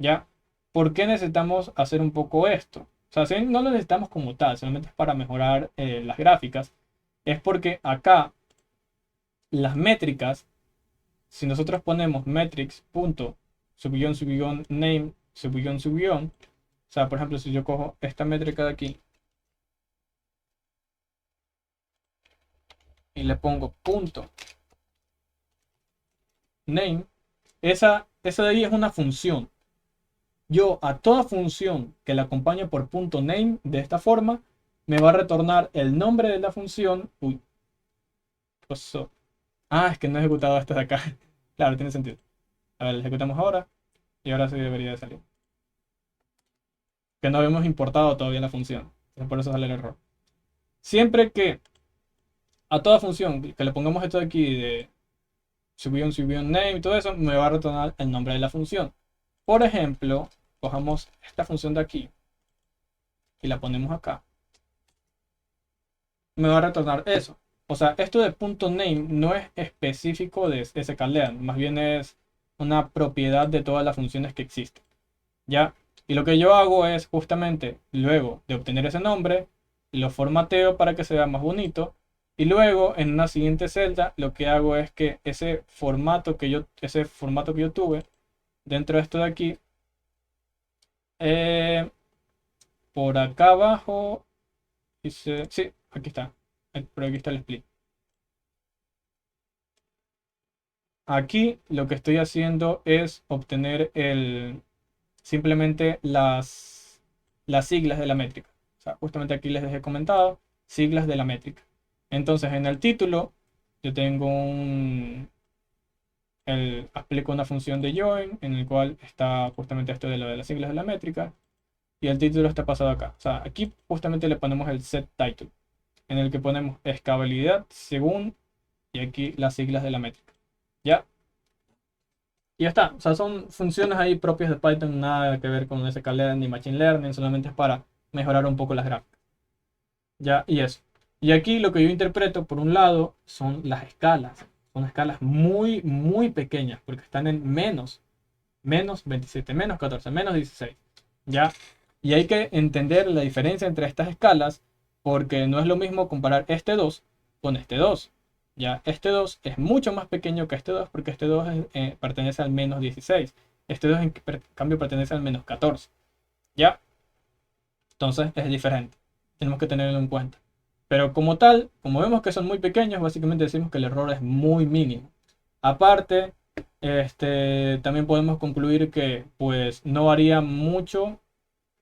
¿Ya? ¿Por qué necesitamos hacer un poco esto? O sea, si no lo necesitamos como tal, solamente es para mejorar las gráficas. Es porque acá las métricas, si nosotros ponemos metrics punto subguión subguión name subguión subguión, o sea, por ejemplo, si yo cojo esta métrica de aquí y le pongo punto name, esa de ahí es una función. Yo a toda función que la acompañe por punto name de esta forma, me va a retornar el nombre de la función. Uy, ¿qué pasó? Ah, es que no he ejecutado esto de acá. Claro, tiene sentido. A ver, lo ejecutamos ahora y ahora sí debería de salir. Que no habíamos importado todavía la función. Entonces, por eso sale el error. Siempre que a toda función que le pongamos esto de aquí de subión name y todo eso, me va a retornar el nombre de la función. Por ejemplo, cojamos esta función de aquí y la ponemos acá. Me va a retornar eso. O sea, esto de .name no es específico de sklearn, más bien es una propiedad de todas las funciones que existen. ¿Ya? Y lo que yo hago es justamente, luego de obtener ese nombre, lo formateo para que se vea más bonito. Y luego, en una siguiente celda, lo que hago es que ese formato que yo tuve dentro de esto de aquí, eh, por acá abajo, sí, aquí está. Pero aquí está el split. Aquí lo que estoy haciendo es obtener simplemente las siglas de la métrica. O sea, justamente aquí les dejé comentado, siglas de la métrica. Entonces, en el título, yo tengo aplico una función de join en el cual está justamente esto de lo de las siglas de la métrica y el título está pasado acá. O sea, aquí justamente le ponemos el set title en el que ponemos escalabilidad según y aquí las siglas de la métrica. ¿Ya? Y ya está. O sea, son funciones ahí propias de Python, nada que ver con sklearn ni machine learning, solamente es para mejorar un poco las gráficas. Ya, y eso. Y aquí lo que yo interpreto, por un lado, son las escalas. Son escalas muy, muy pequeñas, porque están en menos 27, menos 14, menos 16. ¿Ya? Y hay que entender la diferencia entre estas escalas, porque no es lo mismo comparar este 2 con este 2. ¿Ya? Este 2 es mucho más pequeño que este 2 porque este 2 pertenece al menos 16. Este 2 en cambio pertenece al menos 14. ¿Ya? Entonces es diferente. Tenemos que tenerlo en cuenta. Pero como tal, como vemos que son muy pequeños, básicamente decimos que el error es muy mínimo. Aparte, también podemos concluir que pues no varía mucho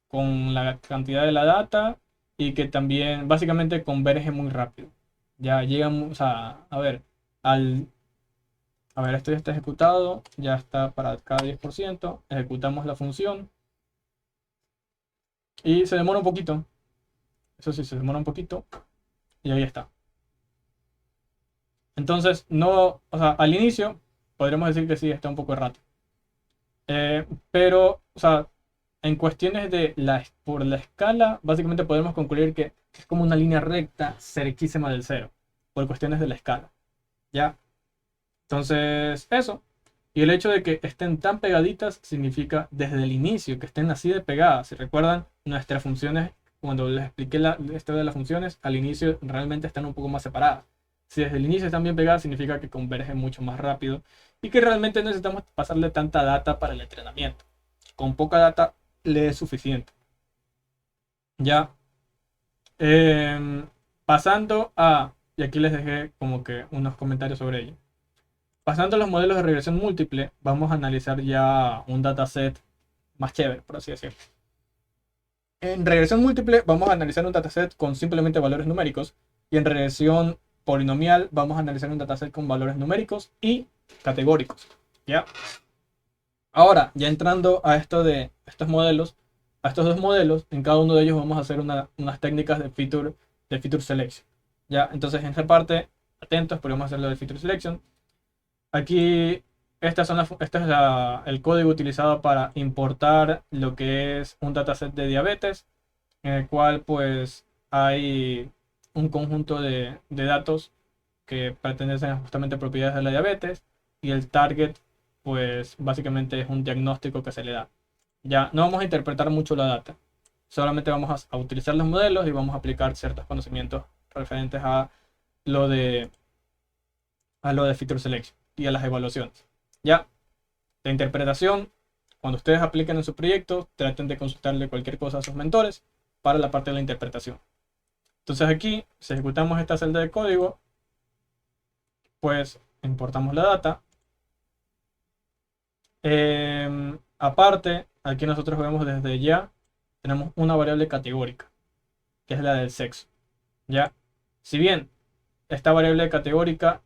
con la cantidad de la data y que también básicamente converge muy rápido. Ya llegamos a ver, al, esto ya está ejecutado, ya está para cada 10%, ejecutamos la función y se demora un poquito. Eso sí, se demora un poquito y ahí está. Entonces, no, o sea, al inicio podríamos decir que sí, está un poco errático. Pero, o sea, en cuestiones por la escala, básicamente podemos concluir que es como una línea recta cerquísima del cero, por cuestiones de la escala. ¿Ya? Entonces, eso. Y el hecho de que estén tan pegaditas significa desde el inicio que estén así de pegadas. Si recuerdan, nuestras funciones, cuando les expliqué esto de las funciones, al inicio realmente están un poco más separadas. Si desde el inicio están bien pegadas, significa que convergen mucho más rápido y que realmente no necesitamos pasarle tanta data para el entrenamiento. Con poca data le es suficiente. Ya. Pasando a, y aquí les dejé como que unos comentarios sobre ello. Pasando a los modelos de regresión múltiple, vamos a analizar ya un dataset más chévere, por así decirlo. En regresión múltiple vamos a analizar un dataset con simplemente valores numéricos y en regresión polinomial vamos a analizar un dataset con valores numéricos y categóricos. ¿Ya? Ahora, ya entrando a esto de estos modelos, a estos dos modelos, en cada uno de ellos vamos a hacer unas técnicas de feature selection. ¿Ya? Entonces, en esta parte, atentos, porque vamos a hacer lo de feature selection. Aquí, este es el código utilizado para importar lo que es un dataset de diabetes, en el cual pues hay un conjunto de datos que pertenecen justamente a propiedades de la diabetes y el target pues básicamente es un diagnóstico que se le da. Ya no vamos a interpretar mucho la data, solamente vamos a utilizar los modelos y vamos a aplicar ciertos conocimientos referentes lo de, a lo de feature selection y a las evaluaciones. Ya, la interpretación, cuando ustedes apliquen en su proyecto, traten de consultarle cualquier cosa a sus mentores para la parte de la interpretación. Entonces aquí, si ejecutamos esta celda de código, pues importamos la data. Aparte, aquí nosotros vemos desde ya, tenemos una variable categórica, que es la del sexo. ¿Ya? Si bien esta variable categórica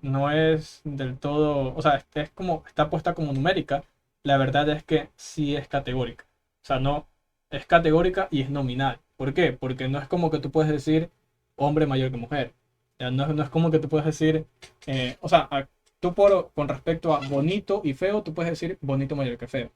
no es del todo, o sea, es como, está puesta como numérica, la verdad es que sí es categórica. O sea, no es categórica y es nominal. ¿Por qué? Porque no es como que tú puedes decir hombre mayor que mujer. Ya, no es como que tú puedes decir, o sea, tú con respecto a bonito y feo, tú puedes decir bonito mayor que feo.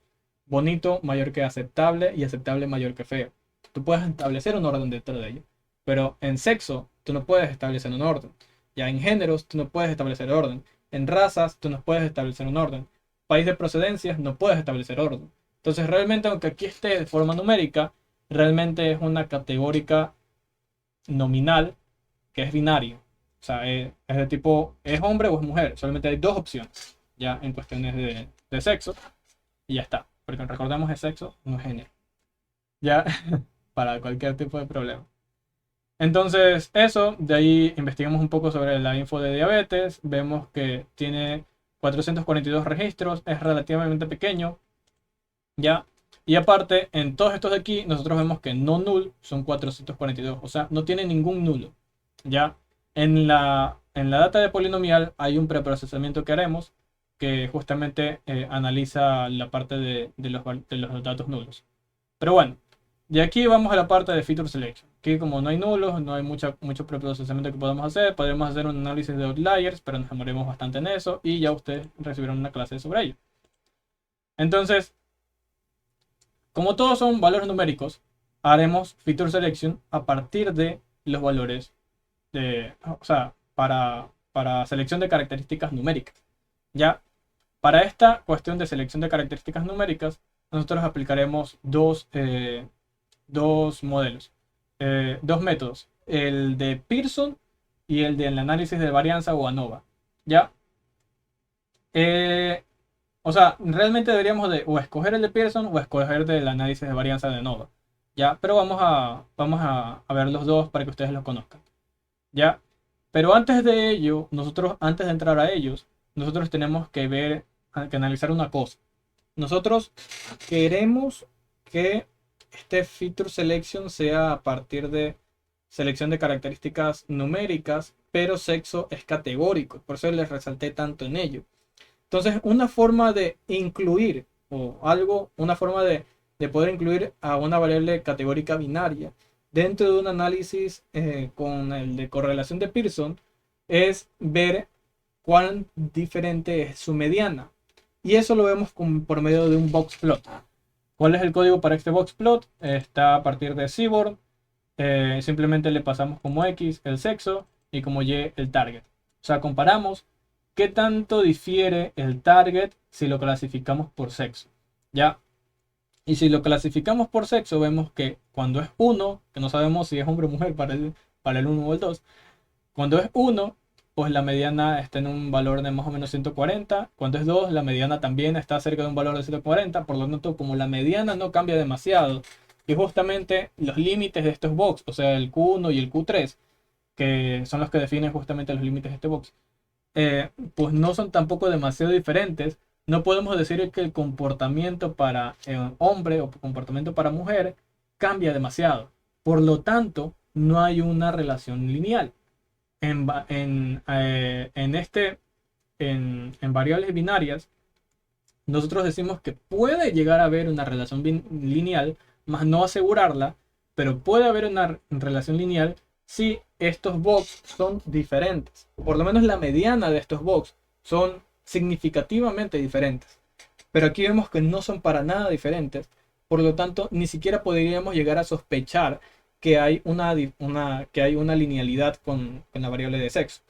Bonito mayor que aceptable y aceptable mayor que feo. Tú puedes establecer un orden dentro de ello. Pero en sexo, tú no puedes establecer un orden. Ya en géneros, tú no puedes establecer orden. En razas, tú no puedes establecer un orden. País de procedencia, no puedes establecer orden. Entonces, realmente, aunque aquí esté de forma numérica, realmente es una categórica nominal que es binario. O sea, es de tipo, ¿es hombre o es mujer? Solamente hay dos opciones, ya en cuestiones de sexo, y ya está. Porque recordemos, es sexo, no es género. Ya, para cualquier tipo de problema. Entonces, eso, de ahí investigamos un poco sobre la info de diabetes, vemos que tiene 442 registros, es relativamente pequeño, ¿ya? Y aparte, en todos estos de aquí, nosotros vemos que no null son 442, o sea, no tiene ningún nulo, ¿ya? En la data de polinomial hay un preprocesamiento que haremos que justamente analiza la parte de los datos nulos. Pero bueno, de aquí vamos a la parte de feature selection. Aquí como no hay nulos, no hay mucho preprocesamiento que podemos hacer. Podemos hacer un análisis de outliers, pero nos demoremos bastante en eso y ya ustedes recibieron una clase sobre ello. Entonces, como todos son valores numéricos, haremos feature selection a partir de los valores o sea, para selección de características numéricas. Ya, para esta cuestión de selección de características numéricas, nosotros aplicaremos dos modelos, dos métodos, el de Pearson y el del análisis de varianza o ANOVA. ¿Ya? Eh, o sea, realmente deberíamos de o escoger el de Pearson o escoger del análisis de varianza de ANOVA. ¿Ya? Pero vamos a ver los dos para que ustedes los conozcan. ¿Ya? Pero antes de ello, antes de entrar a ellos, nosotros tenemos que analizar una cosa. Nosotros queremos que este feature selection sea a partir de selección de características numéricas, pero sexo es categórico, por eso les resalté tanto en ello. Entonces, una forma de incluir una forma de poder incluir a una variable categórica binaria dentro de un análisis con el de correlación de Pearson es ver cuán diferente es su mediana. Y eso lo vemos por medio de un boxplot. ¿Cuál es el código para este boxplot? Está a partir de Seaborn. Simplemente le pasamos como X el sexo y como Y el target. O sea, comparamos qué tanto difiere el target si lo clasificamos por sexo. ¿Ya? Y si lo clasificamos por sexo, vemos que cuando es 1, que no sabemos si es hombre o mujer para el 1 o el 2, cuando es 1, pues la mediana está en un valor de más o menos 140. Cuando es 2, la mediana también está cerca de un valor de 140. Por lo tanto, como la mediana no cambia demasiado, y justamente los límites de estos box, o sea, el Q1 y el Q3, que son los que definen justamente los límites de este box, pues no son tampoco demasiado diferentes. No podemos decir que el comportamiento para hombre o comportamiento para mujer cambia demasiado. Por lo tanto, no hay una relación lineal. En variables binarias, nosotros decimos que puede llegar a haber una relación lineal, más no asegurarla, pero puede haber una relación lineal si estos box son diferentes. Por lo menos la mediana de estos box son significativamente diferentes. Pero aquí vemos que no son para nada diferentes. Por lo tanto, ni siquiera podríamos llegar a sospechar que hay una linealidad con la variable de sexo.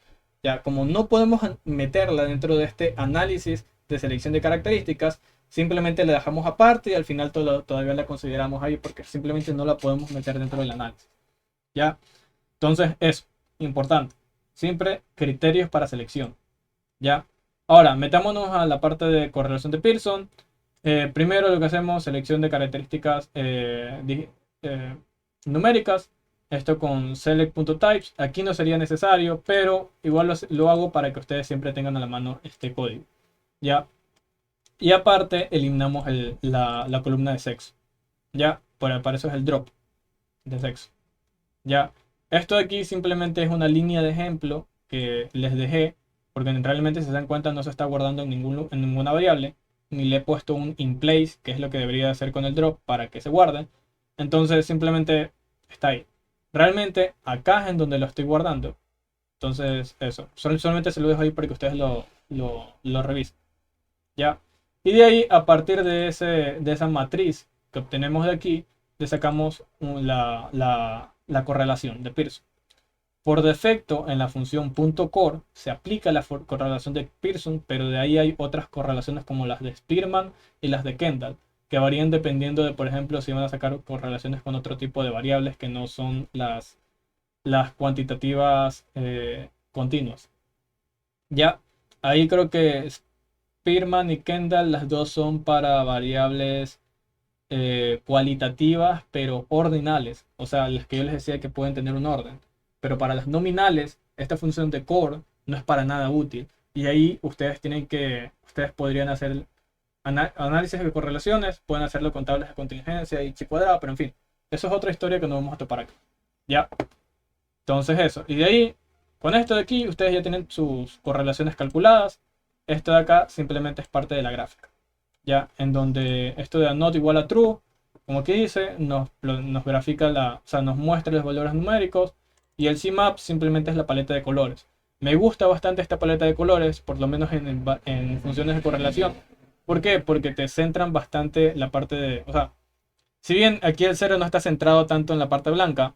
Ya, como no podemos meterla dentro de este análisis de selección de características, simplemente la dejamos aparte y al final todavía la consideramos ahí porque simplemente no la podemos meter dentro del análisis. ¿Ya? Entonces, eso, importante. Siempre criterios para selección. ¿Ya? Ahora, metámonos a la parte de correlación de Pearson. Primero lo que hacemos, selección de características numéricas. Esto con select.types. Aquí no sería necesario, pero igual lo hago para que ustedes siempre tengan a la mano este código. ¿Ya? Y aparte, eliminamos la columna de sexo. ¿Ya? Para eso es el drop de sexo. ¿Ya? Esto de aquí simplemente es una línea de ejemplo que les dejé, porque realmente si se dan cuenta no se está guardando en ninguna variable, ni le he puesto un in place, que es lo que debería hacer con el drop para que se guarde. Entonces simplemente está ahí. Realmente acá es en donde lo estoy guardando. Entonces eso, solamente se lo dejo ahí para que ustedes lo revisen. ¿Ya? Y de ahí, a partir de esa matriz que obtenemos de aquí, le sacamos la correlación de Pearson. Por defecto, en la función .core se aplica la correlación de Pearson, pero de ahí hay otras correlaciones como las de Spearman y las de Kendall, que varían dependiendo de, por ejemplo, si van a sacar correlaciones con otro tipo de variables que no son las cuantitativas continuas. Ya, ahí creo que Spearman y Kendall, las dos son para variables cualitativas, pero ordinales. O sea, las que yo les decía que pueden tener un orden. Pero para las nominales, esta función de core no es para nada útil. Y ahí ustedes podrían hacer análisis de correlaciones, pueden hacerlo con tablas de contingencia y chi cuadrada, pero en fin, eso es otra historia que no vamos a topar acá. Ya, entonces eso. Y de ahí, con esto de aquí, ustedes ya tienen sus correlaciones calculadas. Esto de acá simplemente es parte de la gráfica. Ya, en donde esto de not igual a true, como que dice, nos grafica o sea, nos muestra los valores numéricos. Y el CMAP simplemente es la paleta de colores. Me gusta bastante esta paleta de colores, por lo menos en funciones de correlación. ¿Por qué? Porque te centran bastante la parte de, o sea, si bien aquí el cero no está centrado tanto en la parte blanca,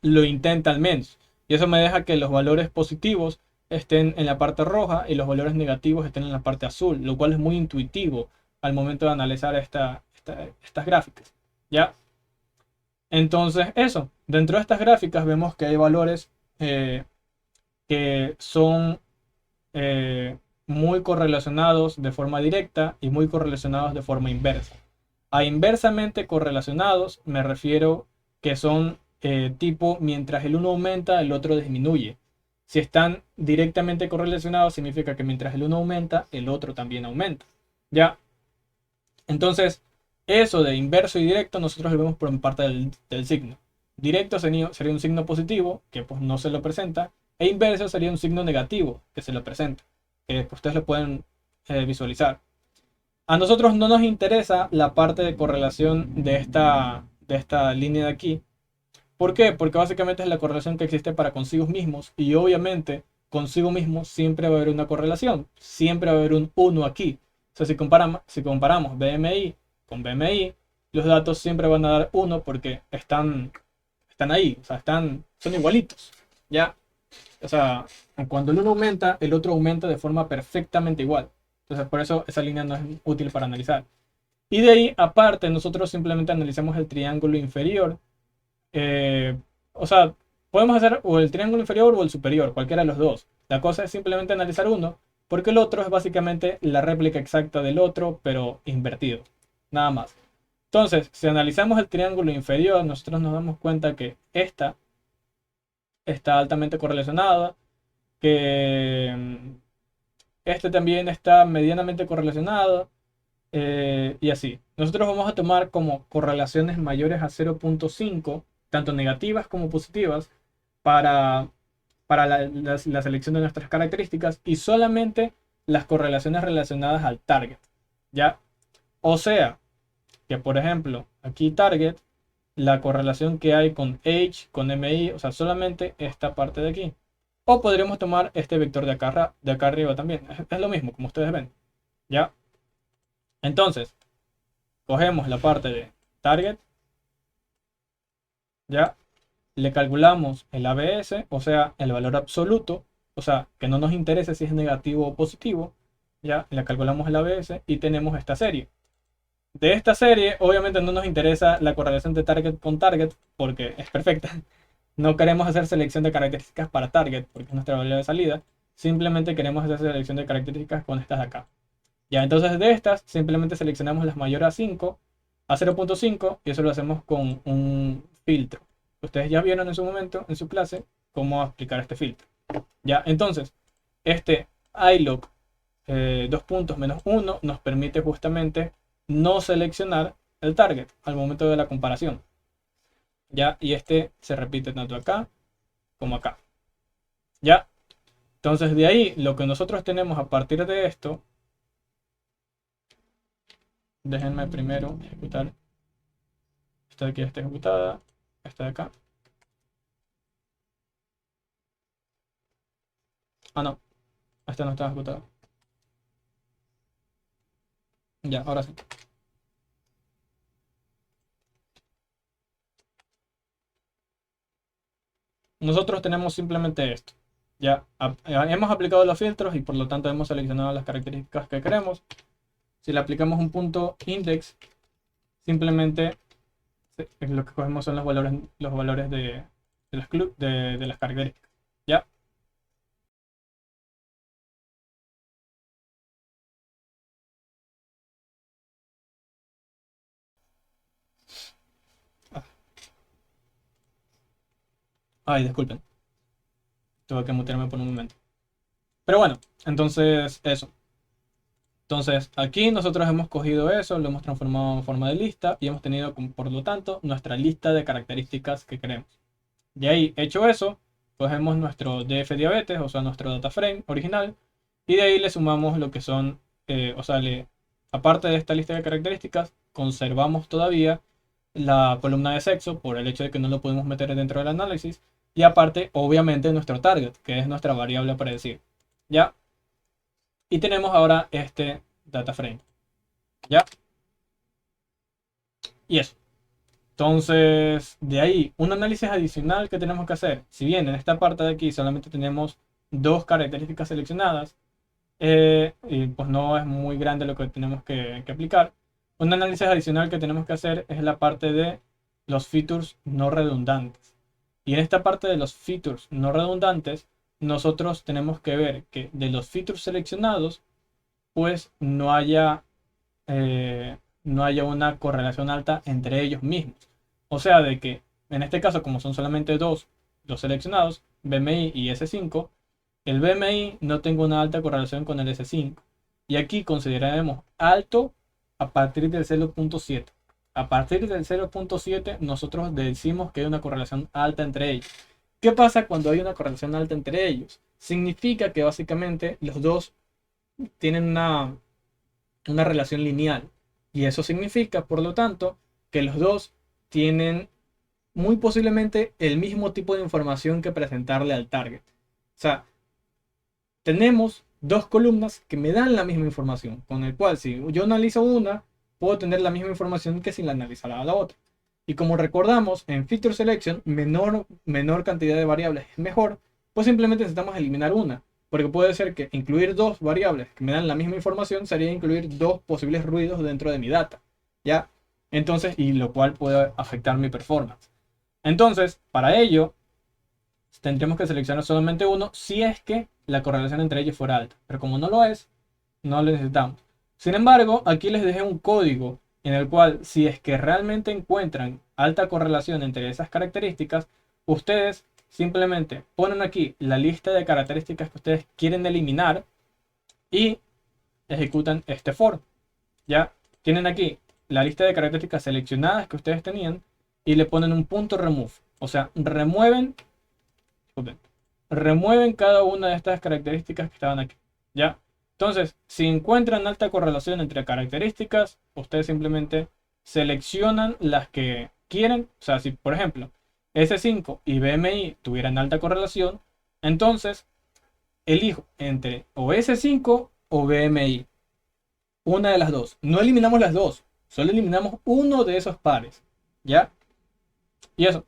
lo intenta al menos. Y eso me deja que los valores positivos estén en la parte roja y los valores negativos estén en la parte azul, lo cual es muy intuitivo al momento de analizar estas gráficas. ¿Ya? Entonces, eso. Dentro de estas gráficas vemos que hay valores eh, que son eh, muy correlacionados de forma directa y muy correlacionados de forma inversa. A inversamente correlacionados me refiero que son tipo mientras el uno aumenta, el otro disminuye. Si están directamente correlacionados, significa que mientras el uno aumenta, el otro también aumenta. ¿Ya? Entonces, eso de inverso y directo nosotros lo vemos por parte del signo. Directo sería un signo positivo, que pues no se lo presenta, e inverso sería un signo negativo, que se lo presenta. Que pues, ustedes lo pueden visualizar. A nosotros no nos interesa la parte de correlación de esta línea de aquí. ¿Por qué? Porque básicamente es la correlación que existe para consigo mismos y obviamente consigo mismo siempre va a haber una correlación. Siempre va a haber un 1 aquí. O sea, si comparamos BMI con BMI, los datos siempre van a dar 1 porque están ahí. O sea, son igualitos. ¿Ya? O sea, cuando el uno aumenta, el otro aumenta de forma perfectamente igual. Entonces, por eso esa línea no es útil para analizar. Y de ahí, aparte, nosotros simplemente analizamos el triángulo inferior. O sea, podemos hacer o el triángulo inferior o el superior, cualquiera de los dos. La cosa es simplemente analizar uno, porque el otro es básicamente la réplica exacta del otro, pero invertido. Nada más. Entonces, si analizamos el triángulo inferior, nosotros nos damos cuenta que esta está altamente correlacionada, que este también está medianamente correlacionado y así. Nosotros vamos a tomar como correlaciones mayores a 0.5, tanto negativas como positivas, para, para la selección de nuestras características y solamente las correlaciones relacionadas al target. ¿Ya? O sea, que por ejemplo, aquí target, la correlación que hay con H, con MI, o sea, solamente esta parte de aquí. O podríamos tomar este vector de acá arriba también. Es lo mismo, como ustedes ven. ¿Ya? Entonces, cogemos la parte de target, ¿ya? Le calculamos el ABS, o sea, el valor absoluto, o sea, que no nos interese si es negativo o positivo, ya la calculamos el ABS y tenemos esta serie. De esta serie, obviamente no nos interesa la correlación de target con target porque es perfecta. No queremos hacer selección de características para target porque es nuestra variable de salida. Simplemente queremos hacer selección de características con estas de acá. Ya, entonces de estas simplemente seleccionamos las mayores a 5, a 0.5 y eso lo hacemos con un filtro. Ustedes ya vieron en su momento, en su clase, cómo aplicar este filtro. Ya, entonces, este iLook 2 puntos menos 1 nos permite justamente no seleccionar el target al momento de la comparación. Ya, y este se repite tanto acá como acá. Ya, entonces de ahí lo que nosotros tenemos a partir de esto, déjenme primero ejecutar. Esta de aquí está ejecutada, esta de acá. Ah, no, esta no está ejecutada. Ya, ahora sí. Nosotros tenemos simplemente esto. Ya hemos aplicado los filtros y por lo tanto hemos seleccionado las características que queremos. Si le aplicamos un punto index, simplemente lo que cogemos son los valores de las características. ¿Ya? Ah, ay, disculpen. Tuve que mutearme por un momento. Pero bueno, entonces eso. Entonces aquí nosotros hemos cogido eso, lo hemos transformado en forma de lista y hemos tenido, por lo tanto, nuestra lista de características que queremos. De ahí, hecho eso, cogemos nuestro DF diabetes, o sea, nuestro data frame original, y de ahí le sumamos lo que son, o sea, aparte de esta lista de características, conservamos todavía la columna de sexo por el hecho de que no lo podemos meter dentro del análisis, y aparte, obviamente, nuestro target, que es nuestra variable a predecir. ¿Ya? Y tenemos ahora este data frame. ¿Ya? Y eso. Entonces, de ahí, un análisis adicional que tenemos que hacer. Si bien en esta parte de aquí solamente tenemos dos características seleccionadas, y pues no es muy grande lo que tenemos que aplicar. Un análisis adicional que tenemos que hacer es la parte de los features no redundantes. Y en esta parte de los features no redundantes, nosotros tenemos que ver que de los features seleccionados, pues no haya una correlación alta entre ellos mismos. O sea, de que en este caso, como son solamente dos los seleccionados, BMI y S5, el BMI no tenga una alta correlación con el S5. Y aquí consideraremos alto a partir del 0.7. A partir del 0.7 nosotros decimos que hay una correlación alta entre ellos. ¿Qué pasa cuando hay una correlación alta entre ellos? Significa que básicamente los dos tienen una relación lineal. Y eso significa, por lo tanto, que los dos tienen muy posiblemente el mismo tipo de información que presentarle al target. O sea, tenemos dos columnas que me dan la misma información, con el cual si yo analizo una, puedo tener la misma información que si la analizara la otra. Y como recordamos, en Feature Selection, menor cantidad de variables es mejor, pues simplemente necesitamos eliminar una. Porque puede ser que incluir dos variables que me dan la misma información sería incluir dos posibles ruidos dentro de mi data. ¿Ya? Entonces, y lo cual puede afectar mi performance. Entonces, para ello, tendremos que seleccionar solamente uno si es que la correlación entre ellos fuera alta. Pero como no lo es, no lo necesitamos. Sin embargo, aquí les dejé un código en el cual si es que realmente encuentran alta correlación entre esas características, ustedes simplemente ponen aquí la lista de características que ustedes quieren eliminar y ejecutan este for. Ya tienen aquí la lista de características seleccionadas que ustedes tenían y le ponen un punto remove. O sea, remueven cada una de estas características que estaban aquí. ¿Ya? Entonces, si encuentran alta correlación entre características, ustedes simplemente seleccionan las que quieren. O sea, si por ejemplo S5 y BMI tuvieran alta correlación, entonces elijo entre o S5 o BMI. Una de las dos. No eliminamos las dos, solo eliminamos uno de esos pares. ¿Ya? Y eso.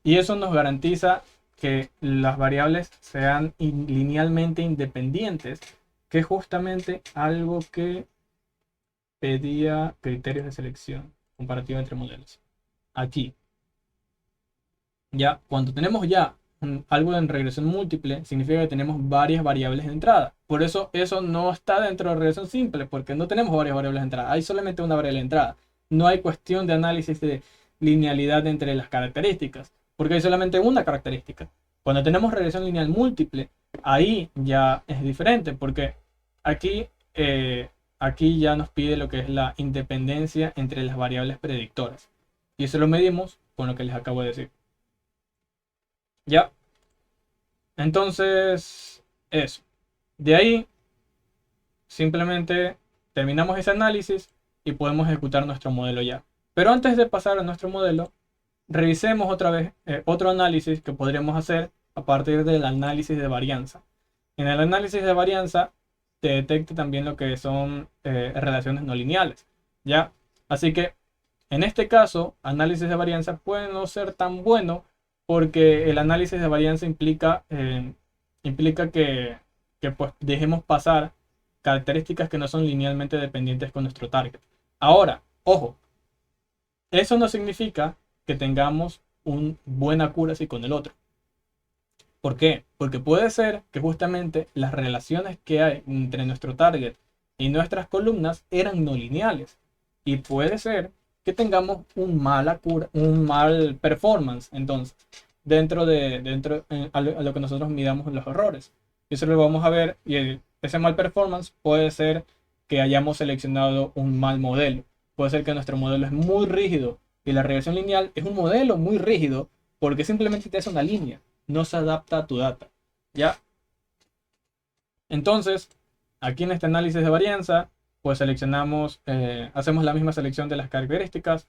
Y eso nos garantiza que las variables sean linealmente independientes, que es justamente algo que pedía criterios de selección comparativa entre modelos. Aquí, ya, cuando tenemos ya algo en regresión múltiple, significa que tenemos varias variables de entrada. Por eso eso no está dentro de regresión simple, porque no tenemos varias variables de entrada, hay solamente una variable de entrada. No hay cuestión de análisis de linealidad entre las características, porque hay solamente una característica. Cuando tenemos regresión lineal múltiple, ahí ya es diferente, porque aquí, aquí ya nos pide lo que es la independencia entre las variables predictoras. Y eso lo medimos con lo que les acabo de decir. Ya, entonces, eso. De ahí, simplemente terminamos ese análisis y podemos ejecutar nuestro modelo ya. Pero antes de pasar a nuestro modelo, revisemos otra vez otro análisis que podríamos hacer a partir del análisis de varianza. En el análisis de varianza te detecta también lo que son relaciones no lineales, ¿ya? Así que en este caso, análisis de varianza puede no ser tan bueno porque el análisis de varianza implica que pues dejemos pasar características que no son linealmente dependientes con nuestro target. Ahora, ojo, eso no significa que tengamos un buen accuracy con el otro. ¿Por qué? Porque puede ser que justamente las relaciones que hay entre nuestro target y nuestras columnas eran no lineales. Y puede ser que tengamos un mal performance, entonces, a lo que nosotros midamos los errores. Y eso lo vamos a ver, y ese mal performance puede ser que hayamos seleccionado un mal modelo. Puede ser que nuestro modelo es muy rígido y la regresión lineal es un modelo muy rígido porque simplemente te hace una línea, no se adapta a tu data. ¿Ya? Entonces, aquí en este análisis de varianza, pues hacemos la misma selección de las características.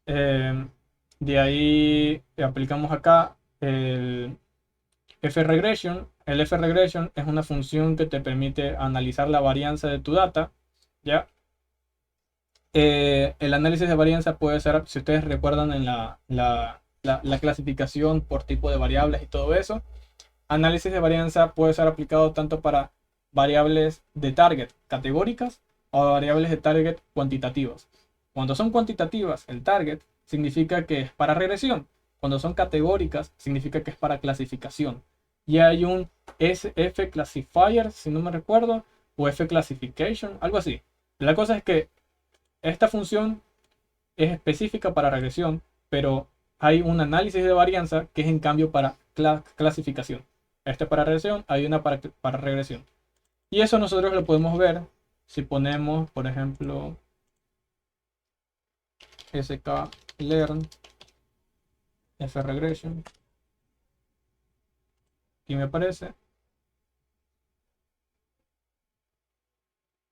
De ahí aplicamos acá el F-regression. El F-regression es una función que te permite analizar la varianza de tu data. ¿Ya? El análisis de varianza puede ser, si ustedes recuerdan en la clasificación por tipo de variables y todo eso, análisis de varianza puede ser aplicado tanto para variables de target categóricas o variables de target cuantitativas. Cuando son cuantitativas, el target significa que es para regresión. Cuando son categóricas, significa que es para clasificación. Y hay un SF classifier, si no me recuerdo, o F classification, algo así. La cosa es que esta función es específica para regresión, pero hay un análisis de varianza que es en cambio para clasificación. Este para regresión, hay una para regresión. Y eso nosotros lo podemos ver si ponemos, por ejemplo, sklearn fregression. Aquí me aparece.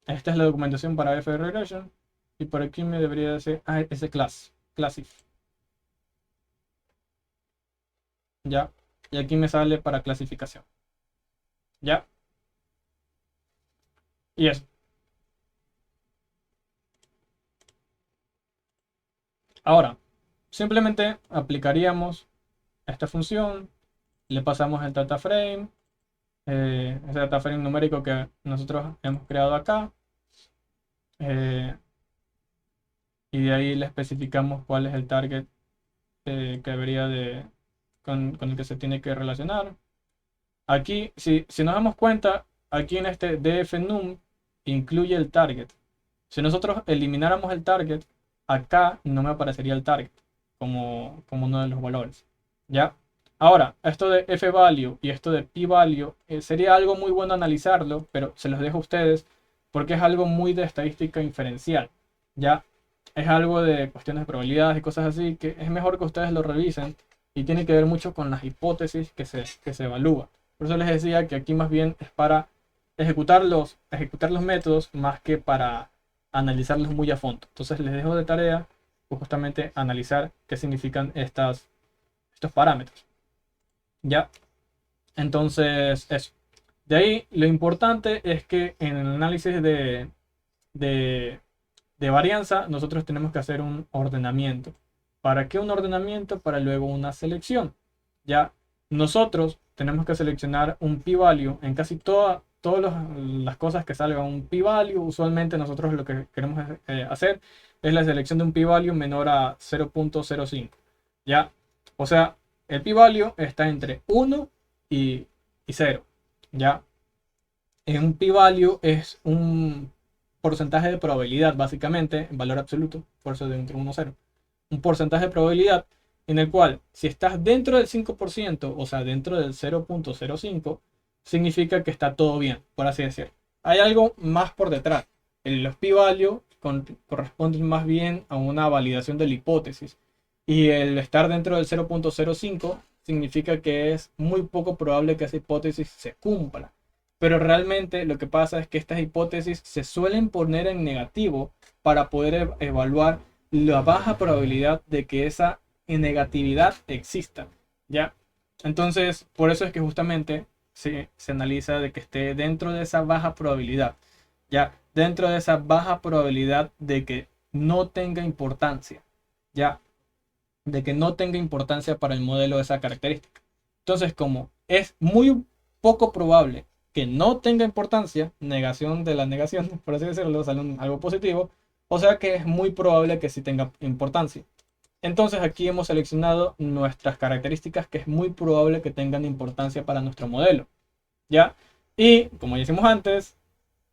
Esta es la documentación para fregression. Y por aquí me debería decir ese classif. Ya. Y aquí me sale para clasificación. Ya. Y eso. Ahora, simplemente aplicaríamos esta función, le pasamos el data frame, ese data frame numérico que nosotros hemos creado acá, y de ahí le especificamos cuál es el target que debería con el que se tiene que relacionar. Aquí, si nos damos cuenta, aquí en este dfnum incluye el target. Si nosotros elimináramos el target, acá no me aparecería el target como uno de los valores. ¿Ya? Ahora, esto de f-value y esto de p-value sería algo muy bueno analizarlo, pero se los dejo a ustedes porque es algo muy de estadística inferencial. ¿Ya? Es algo de cuestiones de probabilidades y cosas así que es mejor que ustedes lo revisen y tiene que ver mucho con las hipótesis que se evalúan. Por eso les decía que aquí más bien es para ejecutar los métodos más que para analizarlos muy a fondo. Entonces les dejo de tarea pues justamente analizar qué significan estos parámetros. ¿Ya? Entonces eso. De ahí lo importante es que en el análisis de varianza nosotros tenemos que hacer un ordenamiento. ¿Para qué un ordenamiento? Para luego una selección. Ya nosotros tenemos que seleccionar un p-value en casi las cosas que salgan un p-value, usualmente nosotros lo que queremos hacer es la selección de un p-value menor a 0.05. ¿Ya? O sea, el p-value está entre 1 y 0. ¿Ya? En un p-value es un porcentaje de probabilidad, básicamente, en valor absoluto, por eso de entre 1 y 0. Un porcentaje de probabilidad en el cual, si estás dentro del 5%, o sea, dentro del 0.05, significa que está todo bien, por así decirlo. Hay algo más por detrás. Los p-value corresponden más bien a una validación de la hipótesis. Y el estar dentro del 0.05 significa que es muy poco probable que esa hipótesis se cumpla. Pero realmente lo que pasa es que estas hipótesis se suelen poner en negativo para poder evaluar la baja probabilidad de que esa negatividad exista, ¿ya? Entonces, por eso es que justamente se analiza de que esté dentro de esa baja probabilidad, ¿ya? Dentro de esa baja probabilidad de que no tenga importancia, ¿ya? De que no tenga importancia para el modelo de esa característica. Entonces, como es muy poco probable que no tenga importancia, negación de la negación, por así decirlo, sale algo positivo, o sea que es muy probable que sí tenga importancia. Entonces aquí hemos seleccionado nuestras características que es muy probable que tengan importancia para nuestro modelo, ¿ya? Y como ya hicimos antes,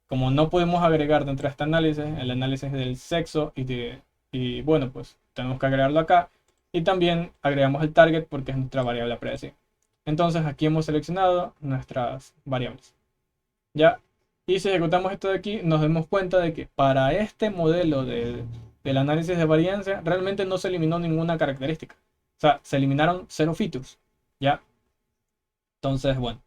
como no podemos agregar dentro de este análisis, el análisis del sexo y bueno, pues tenemos que agregarlo acá. Y también agregamos el target porque es nuestra variable a predecir. Entonces aquí hemos seleccionado nuestras variables, ¿ya? Y si ejecutamos esto de aquí, nos damos cuenta de que para este modelo del análisis de varianza, realmente no se eliminó ninguna característica. O sea, se eliminaron 0 features, ¿ya? Entonces, bueno.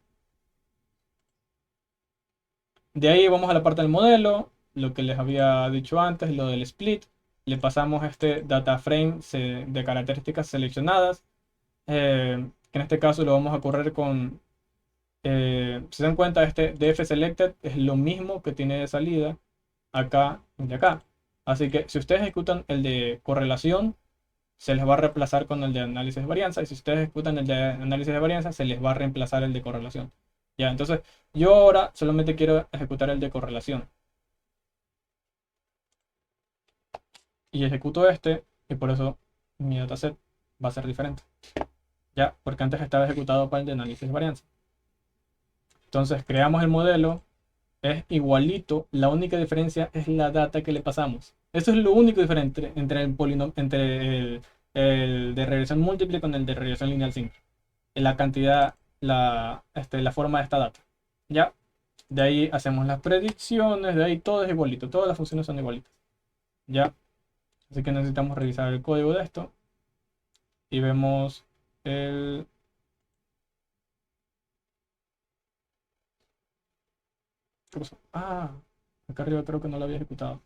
De ahí vamos a la parte del modelo, lo que les había dicho antes, lo del split. Le pasamos este data frame de características seleccionadas, que en este caso lo vamos a correr con, si se dan cuenta, este df selected es lo mismo que tiene de salida acá y de acá. Así que si ustedes ejecutan el de correlación, se les va a reemplazar con el de análisis de varianza. Y si ustedes ejecutan el de análisis de varianza, se les va a reemplazar el de correlación. Ya, entonces yo ahora solamente quiero ejecutar el de correlación. Y ejecuto este, y por eso mi dataset va a ser diferente. Ya, porque antes estaba ejecutado para el de análisis de varianza. Entonces creamos el modelo, es igualito, la única diferencia es la data que le pasamos. Eso es lo único diferente entre el de regresión múltiple con el de regresión lineal simple. La cantidad, la forma de esta data. ¿Ya? De ahí hacemos las predicciones, de ahí todo es igualito, todas las funciones son igualitas. ¿Ya? Así que necesitamos revisar el código de esto y vemos el... ¿Qué pasó? Ah, acá arriba creo que no lo había ejecutado.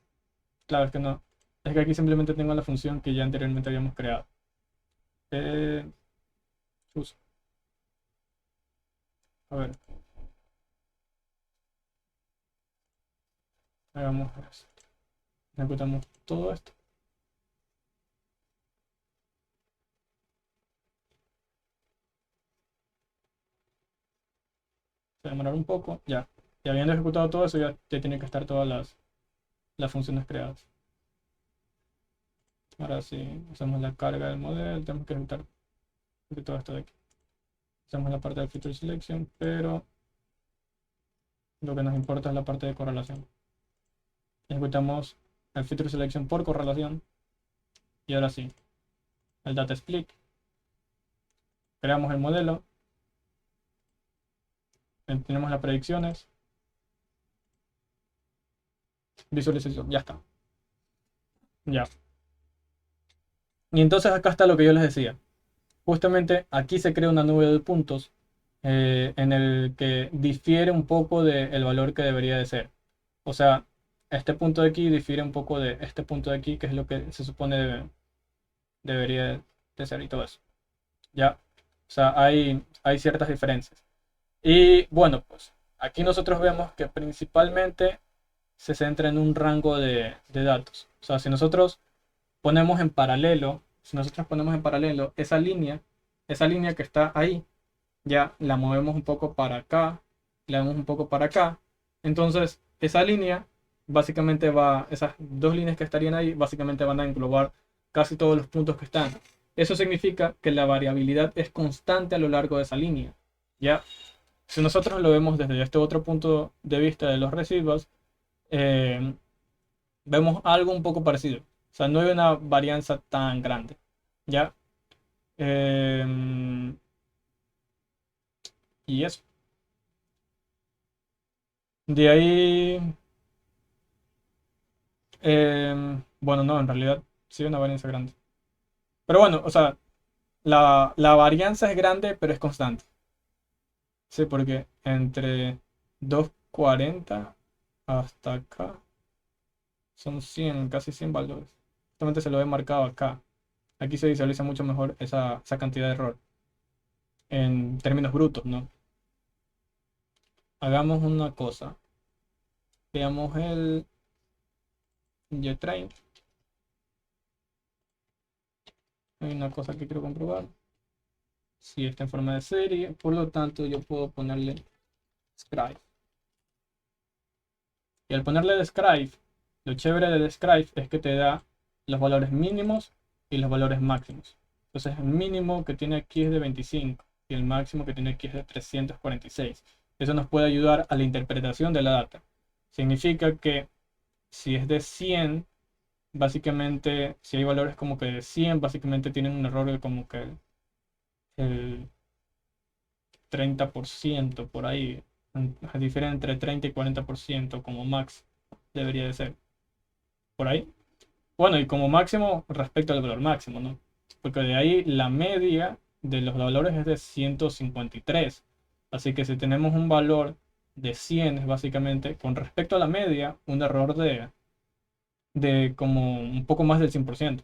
Claro, es que no. Es que aquí simplemente tengo la función que ya anteriormente habíamos creado. Eh, uso. A ver, hagamos eso. Ejecutamos todo esto. Se va a demorar un poco. Ya. Y habiendo ejecutado todo eso, ya tiene que estar todas las funciones creadas. Ahora sí, hacemos la carga del modelo. Tenemos que ejecutar todo esto de aquí. Hacemos la parte del feature selection, pero lo que nos importa es la parte de correlación. Ejecutamos el feature selection por correlación. Y ahora sí, el data split. Creamos el modelo. Tenemos las predicciones. Visualización, ya está. Ya. Y entonces acá está lo que yo les decía. Justamente aquí se crea una nube de puntos en el que difiere un poco del valor que debería de ser. O sea, este punto de aquí difiere un poco de este punto de aquí, que es lo que se supone debería de ser y todo eso. ¿Ya? O sea, hay ciertas diferencias. Y bueno, pues aquí nosotros vemos que principalmente se centra en un rango de datos. O sea, si nosotros ponemos en paralelo, esa línea que está ahí, ya la movemos un poco para acá, la movemos un poco para acá, Entonces, esa línea, básicamente esas dos líneas que estarían ahí, básicamente van a englobar casi todos los puntos que están. Eso significa que la variabilidad es constante a lo largo de esa línea. ¿Ya? Si nosotros lo vemos desde este otro punto de vista de los residuos, eh, vemos algo un poco parecido. O sea, no hay una varianza tan grande. ¿Ya? Eh, y eso. De ahí, bueno, no, en realidad sí hay una varianza grande. Pero bueno, o sea, la varianza es grande, pero es constante. Sí, porque entre 240 hasta acá son 100, casi 100 valores. Justamente se lo he marcado acá. Aquí se visualiza mucho mejor esa cantidad de error en términos brutos, ¿no? Hagamos una cosa. Veamos el JTrain. Hay una cosa que quiero comprobar. Si está en forma de serie, por lo tanto yo puedo ponerle Scribe. Y al ponerle Describe, lo chévere de Describe es que te da los valores mínimos y los valores máximos. Entonces el mínimo que tiene aquí es de 25 y el máximo que tiene aquí es de 346. Eso nos puede ayudar a la interpretación de la data. Significa que si es de 100, básicamente, si hay valores como que de 100, básicamente tienen un error de como que el 30% por ahí. Diferente entre 30 y 40% como max debería de ser. Por ahí. Bueno, y como máximo respecto al valor máximo, ¿no? Porque de ahí la media de los valores es de 153. Así que si tenemos un valor de 100, es básicamente, con respecto a la media, un error de como un poco más del 100%.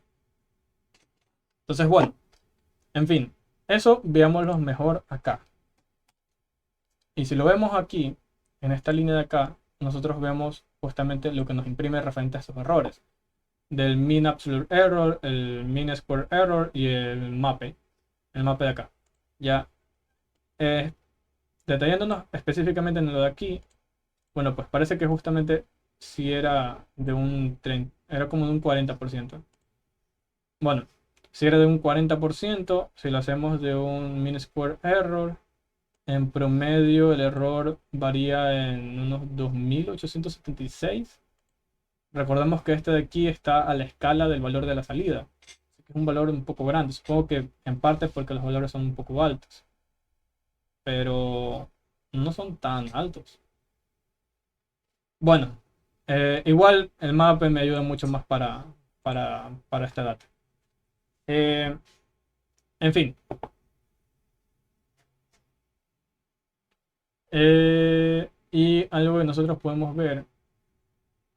Entonces, bueno, en fin, eso veámoslo mejor acá. Y si lo vemos aquí, en esta línea de acá, nosotros vemos justamente lo que nos imprime referente a estos errores. Del mean absolute error, el mean square error y el mape de acá. Ya, detallándonos específicamente en lo de aquí, bueno, pues parece que justamente si era de un era como de un 40%. Bueno, si era de un 40%, si lo hacemos de un mean square error, en promedio el error varía en unos 2876. Recordemos que este de aquí está a la escala del valor de la salida. Así que es un valor un poco grande. Supongo que en parte porque los valores son un poco altos. Pero no son tan altos. Bueno, igual el mapa me ayuda mucho más para esta data. Eh, en fin. Y algo que nosotros podemos ver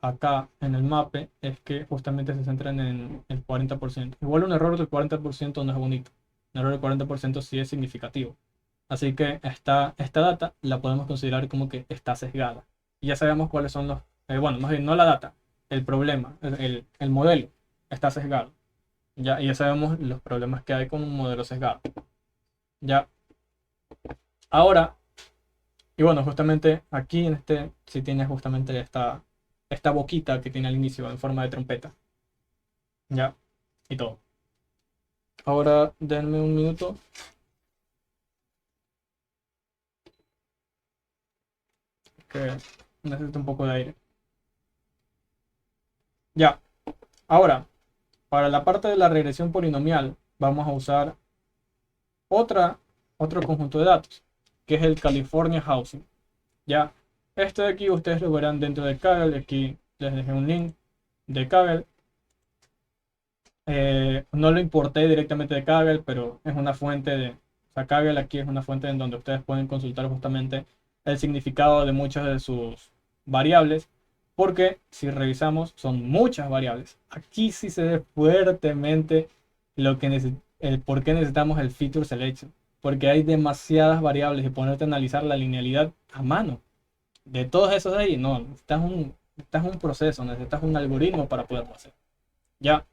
acá en el mape es que justamente se centran en el 40%. Igual un error del 40% no es bonito. Un error del 40% sí es significativo. Así que esta data la podemos considerar como que está sesgada. Y ya sabemos cuáles son bueno, más bien no la data, el problema, el modelo está sesgado. Ya, y ya sabemos los problemas que hay con un modelo sesgado. Ya, ahora, y bueno, justamente aquí en este sí tiene justamente esta boquita que tiene al inicio en forma de trompeta. Ya, y todo. Ahora denme un minuto. Que necesito un poco de aire. Ya, ahora, para la parte de la regresión polinomial, vamos a usar otra, otro conjunto de datos, que es el California Housing. Ya, este de aquí ustedes lo verán dentro de Kaggle. Aquí les dejé un link de Kaggle. No lo importé directamente de Kaggle, pero es una fuente de... O sea, Kaggle aquí es una fuente en donde ustedes pueden consultar justamente el significado de muchas de sus variables, porque si revisamos son muchas variables. Aquí sí se ve fuertemente el por qué necesitamos el feature selection, porque hay demasiadas variables y ponerte a analizar la linealidad a mano. De todos esos de ahí, no, necesitas un proceso, necesitas un algoritmo para poderlo hacer. Ya.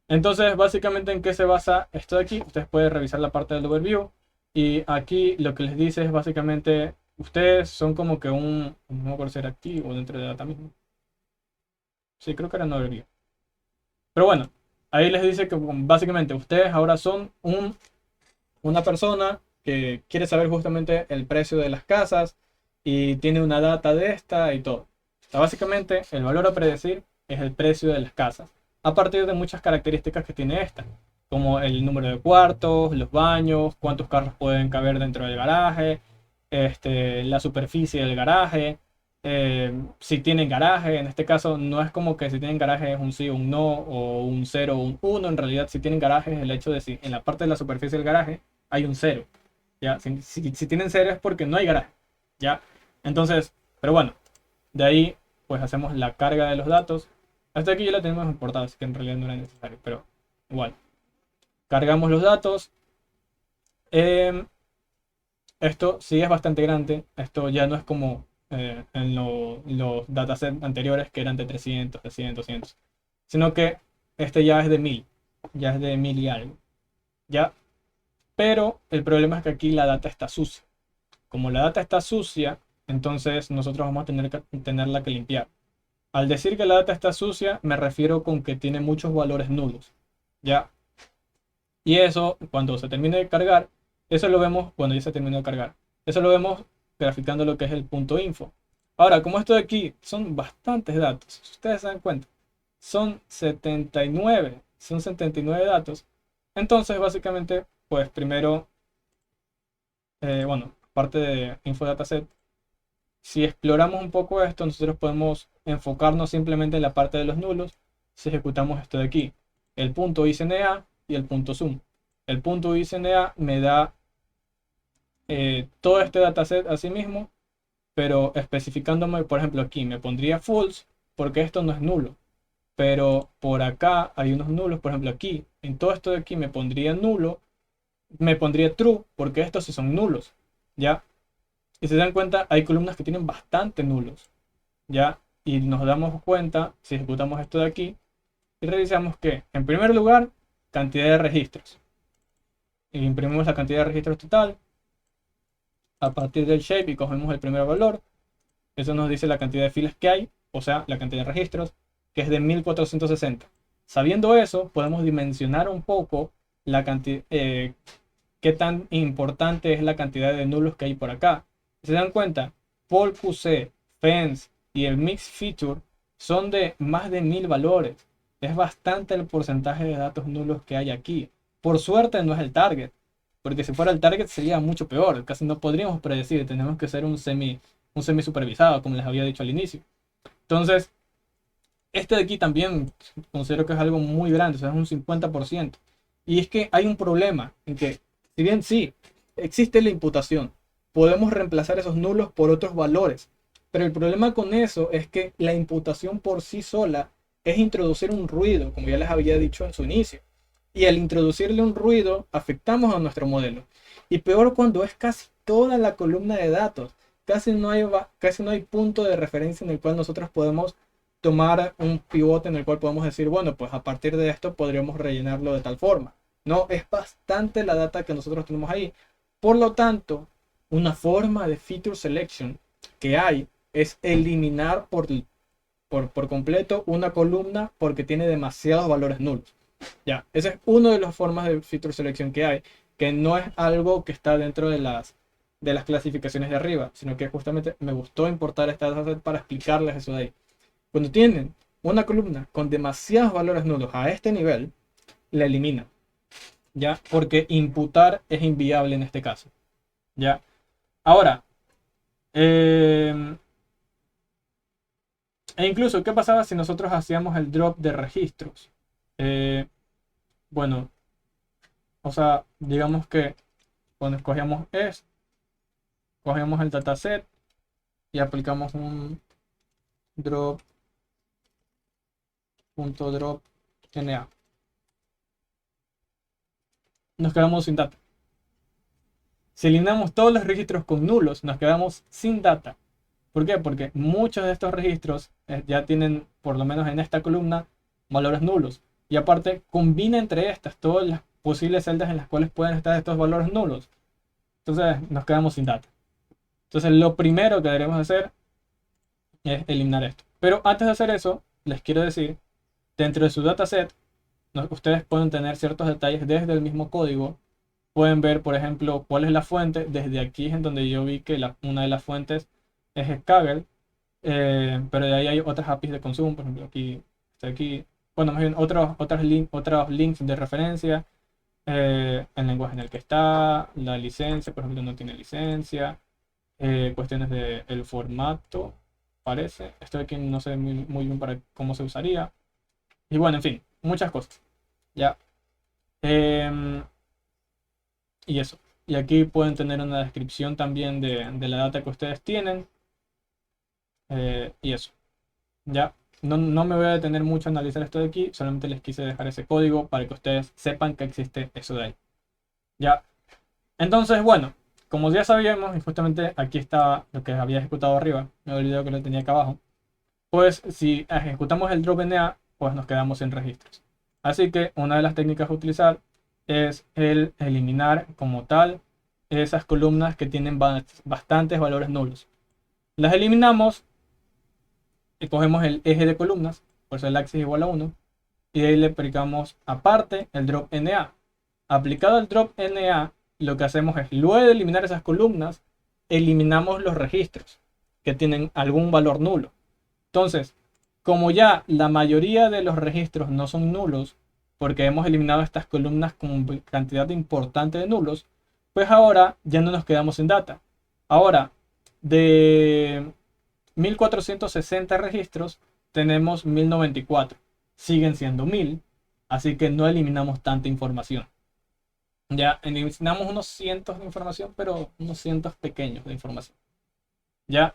Entonces, básicamente, ¿en qué se basa esto de aquí? Ustedes pueden revisar la parte del overview y aquí lo que les dice es básicamente Ustedes son como que no me acuerdo si era aquí o dentro de data mismo. Sí, creo que era no overview. Pero bueno, ahí les dice que básicamente ustedes ahora son una persona que quiere saber justamente el precio de las casas y tiene una data de esta y todo. O sea, básicamente el valor a predecir es el precio de las casas a partir de muchas características que tiene esta, como el número de cuartos, los baños, cuántos carros pueden caber dentro del garaje, la superficie del garaje, si tienen garaje. En este caso no es como que si tienen garaje es un sí o un no, o un 0 o un uno. En realidad, si tienen garaje es el hecho de si en la parte de la superficie del garaje hay un cero. ¿Ya? Si tienen cero es porque no hay garaje. ¿Ya? Entonces, pero bueno, de ahí pues hacemos la carga de los datos. Hasta aquí ya la tenemos importada, así que en realidad no era necesario, pero igual. Cargamos los datos. Em, Esto sí es bastante grande. Esto ya no es como en los datasets anteriores que eran de 300, de 100, 200. Sino que este ya es de 1000. Ya es de 1000 y algo. ¿Ya? Pero el problema es que aquí la data está sucia. Como la data está sucia, entonces nosotros vamos a tenerla que limpiar. Al decir que la data está sucia, me refiero con que tiene muchos valores nulos. ¿Ya? Y eso, cuando se termine de cargar, eso lo vemos cuando ya se terminó de cargar. Eso lo vemos graficando lo que es el punto info. Ahora, como esto de aquí son bastantes datos, si ustedes se dan cuenta, son 79 datos. Entonces, básicamente, pues primero, bueno, parte de info dataset, si exploramos un poco esto, nosotros podemos enfocarnos simplemente en la parte de los nulos si ejecutamos esto de aquí, el punto ICNA y el punto zoom. El punto ICNA me da todo este dataset así mismo, pero especificándome, por ejemplo, aquí me pondría false porque esto no es nulo. Pero por acá hay unos nulos, por ejemplo, aquí, en todo esto de aquí me pondría nulo, me pondría true porque estos sí son nulos, ¿ya? Y si se dan cuenta, hay columnas que tienen bastante nulos, ¿ya? Y nos damos cuenta, si ejecutamos esto de aquí, y revisamos que, en primer lugar, cantidad de registros. Y imprimimos la cantidad de registros total a partir del shape y cogemos el primer valor. Eso nos dice la cantidad de filas que hay, o sea, la cantidad de registros, que es de 1460. Sabiendo eso, podemos dimensionar un poco la cantidad, qué tan importante es la cantidad de nulos que hay por acá. Si se dan cuenta, PolQC, Fence y el Mix Feature son de más de 1000 valores. Es bastante el porcentaje de datos nulos que hay aquí. Por suerte no es el target, porque si fuera el target sería mucho peor. Casi no podríamos predecir, tenemos que ser un semi supervisado, como les había dicho al inicio. Entonces, este de aquí también considero que es algo muy grande, o sea, es un 50%. Y es que hay un problema en que, si bien sí, existe la imputación, podemos reemplazar esos nulos por otros valores. Pero el problema con eso es que la imputación por sí sola es introducir un ruido, como ya les había dicho en su inicio. Y al introducirle un ruido, afectamos a nuestro modelo. Y peor cuando es casi toda la columna de datos. Casi no hay punto de referencia en el cual nosotros podemos tomar un pivote en el cual podemos decir, bueno, pues a partir de esto podríamos rellenarlo de tal forma. No, es bastante la data que nosotros tenemos ahí. Por lo tanto, una forma de feature selection que hay es eliminar por completo una columna porque tiene demasiados valores nulos. Ya, esa es una de las formas de feature selection que hay, que no es algo que está dentro de las clasificaciones de arriba, sino que justamente me gustó importar esta dataset para explicarles eso de ahí. Cuando tienen una columna con demasiados valores nulos a este nivel, la eliminan, ¿ya? Porque imputar es inviable en este caso, ¿ya? Ahora, e incluso, ¿qué pasaba si nosotros hacíamos el drop de registros? Eh, bueno, o sea, digamos que cuando escogíamos esto, cogemos el dataset y aplicamos un drop.drop na. Nos quedamos sin data. Si eliminamos todos los registros con nulos, nos quedamos sin data. ¿Por qué? Porque muchos de estos registros ya tienen, por lo menos en esta columna, valores nulos. Y aparte, combina entre estas todas las posibles celdas en las cuales pueden estar estos valores nulos. Entonces, nos quedamos sin data. Entonces lo primero que deberemos hacer es eliminar esto. Pero antes de hacer eso, les quiero decir, dentro de su dataset, ustedes pueden tener ciertos detalles desde el mismo código. Pueden ver, por ejemplo, cuál es la fuente. Desde aquí es en donde yo vi que una de las fuentes es Kaggle. Pero de ahí hay otras APIs de consumo, por ejemplo, aquí, está aquí. Bueno, más bien otros links de referencia, el lenguaje en el que está, la licencia, por ejemplo, no tiene licencia, cuestiones del formato, parece. Esto de aquí no sé muy bien para cómo se usaría. Y bueno, en fin, muchas cosas. Ya. Em, y eso. Y aquí pueden tener una descripción también de la data que ustedes tienen. Y eso. Ya. No me voy a detener mucho a analizar esto de aquí. Solamente les quise dejar ese código para que ustedes sepan que existe eso de ahí. Ya. Entonces, bueno. Como ya sabíamos, y justamente aquí estaba lo que había ejecutado arriba. Me he olvidado que lo tenía acá abajo. Pues si ejecutamos el drop NA, pues nos quedamos sin registros. Así que una de las técnicas a utilizar es el eliminar como tal esas columnas que tienen bastantes valores nulos. Las eliminamos y cogemos el eje de columnas, por eso el axis igual a 1, y de ahí le aplicamos aparte el drop NA. Aplicado el drop NA, lo que hacemos es, luego de eliminar esas columnas, eliminamos los registros que tienen algún valor nulo. Entonces, como ya la mayoría de los registros no son nulos, porque hemos eliminado estas columnas con cantidad importante de nulos, pues ahora ya no nos quedamos sin data. Ahora, de 1460 registros, tenemos 1094. Siguen siendo 1000, así que no eliminamos tanta información. Ya eliminamos unos cientos de información, pero unos cientos pequeños de información. Ya.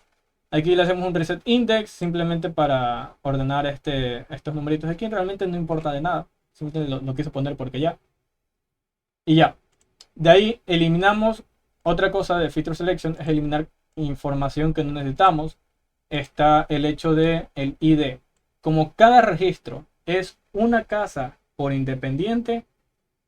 Aquí le hacemos un reset index simplemente para ordenar estos numeritos aquí. Realmente no importa de nada. Simplemente lo quise poner porque ya. Y ya. De ahí eliminamos otra cosa de feature selection. Es eliminar información que no necesitamos. Está el hecho de el ID. Como cada registro es una casa por independiente,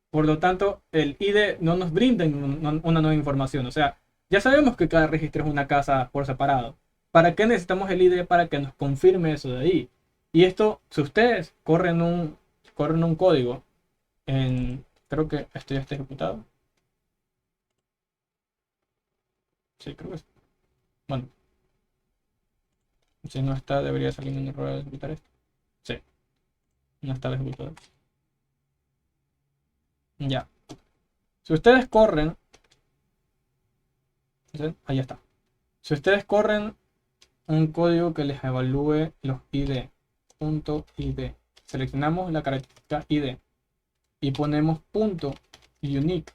por lo tanto el ID no nos brinda una nueva información. O sea, ya sabemos que cada registro es una casa por separado. ¿Para qué necesitamos el ID? Para que nos confirme eso de ahí. Y esto, si ustedes corren un código creo que esto ya está ejecutado. Sí, creo que sí. Bueno, si no está, debería salir un error al ejecutar esto. Sí, no está ejecutado. Ya. Si ustedes corren, ¿sí? Ahí está. Si ustedes corren un código que les evalúe los ID, punto ID. Seleccionamos la característica ID y ponemos punto unique.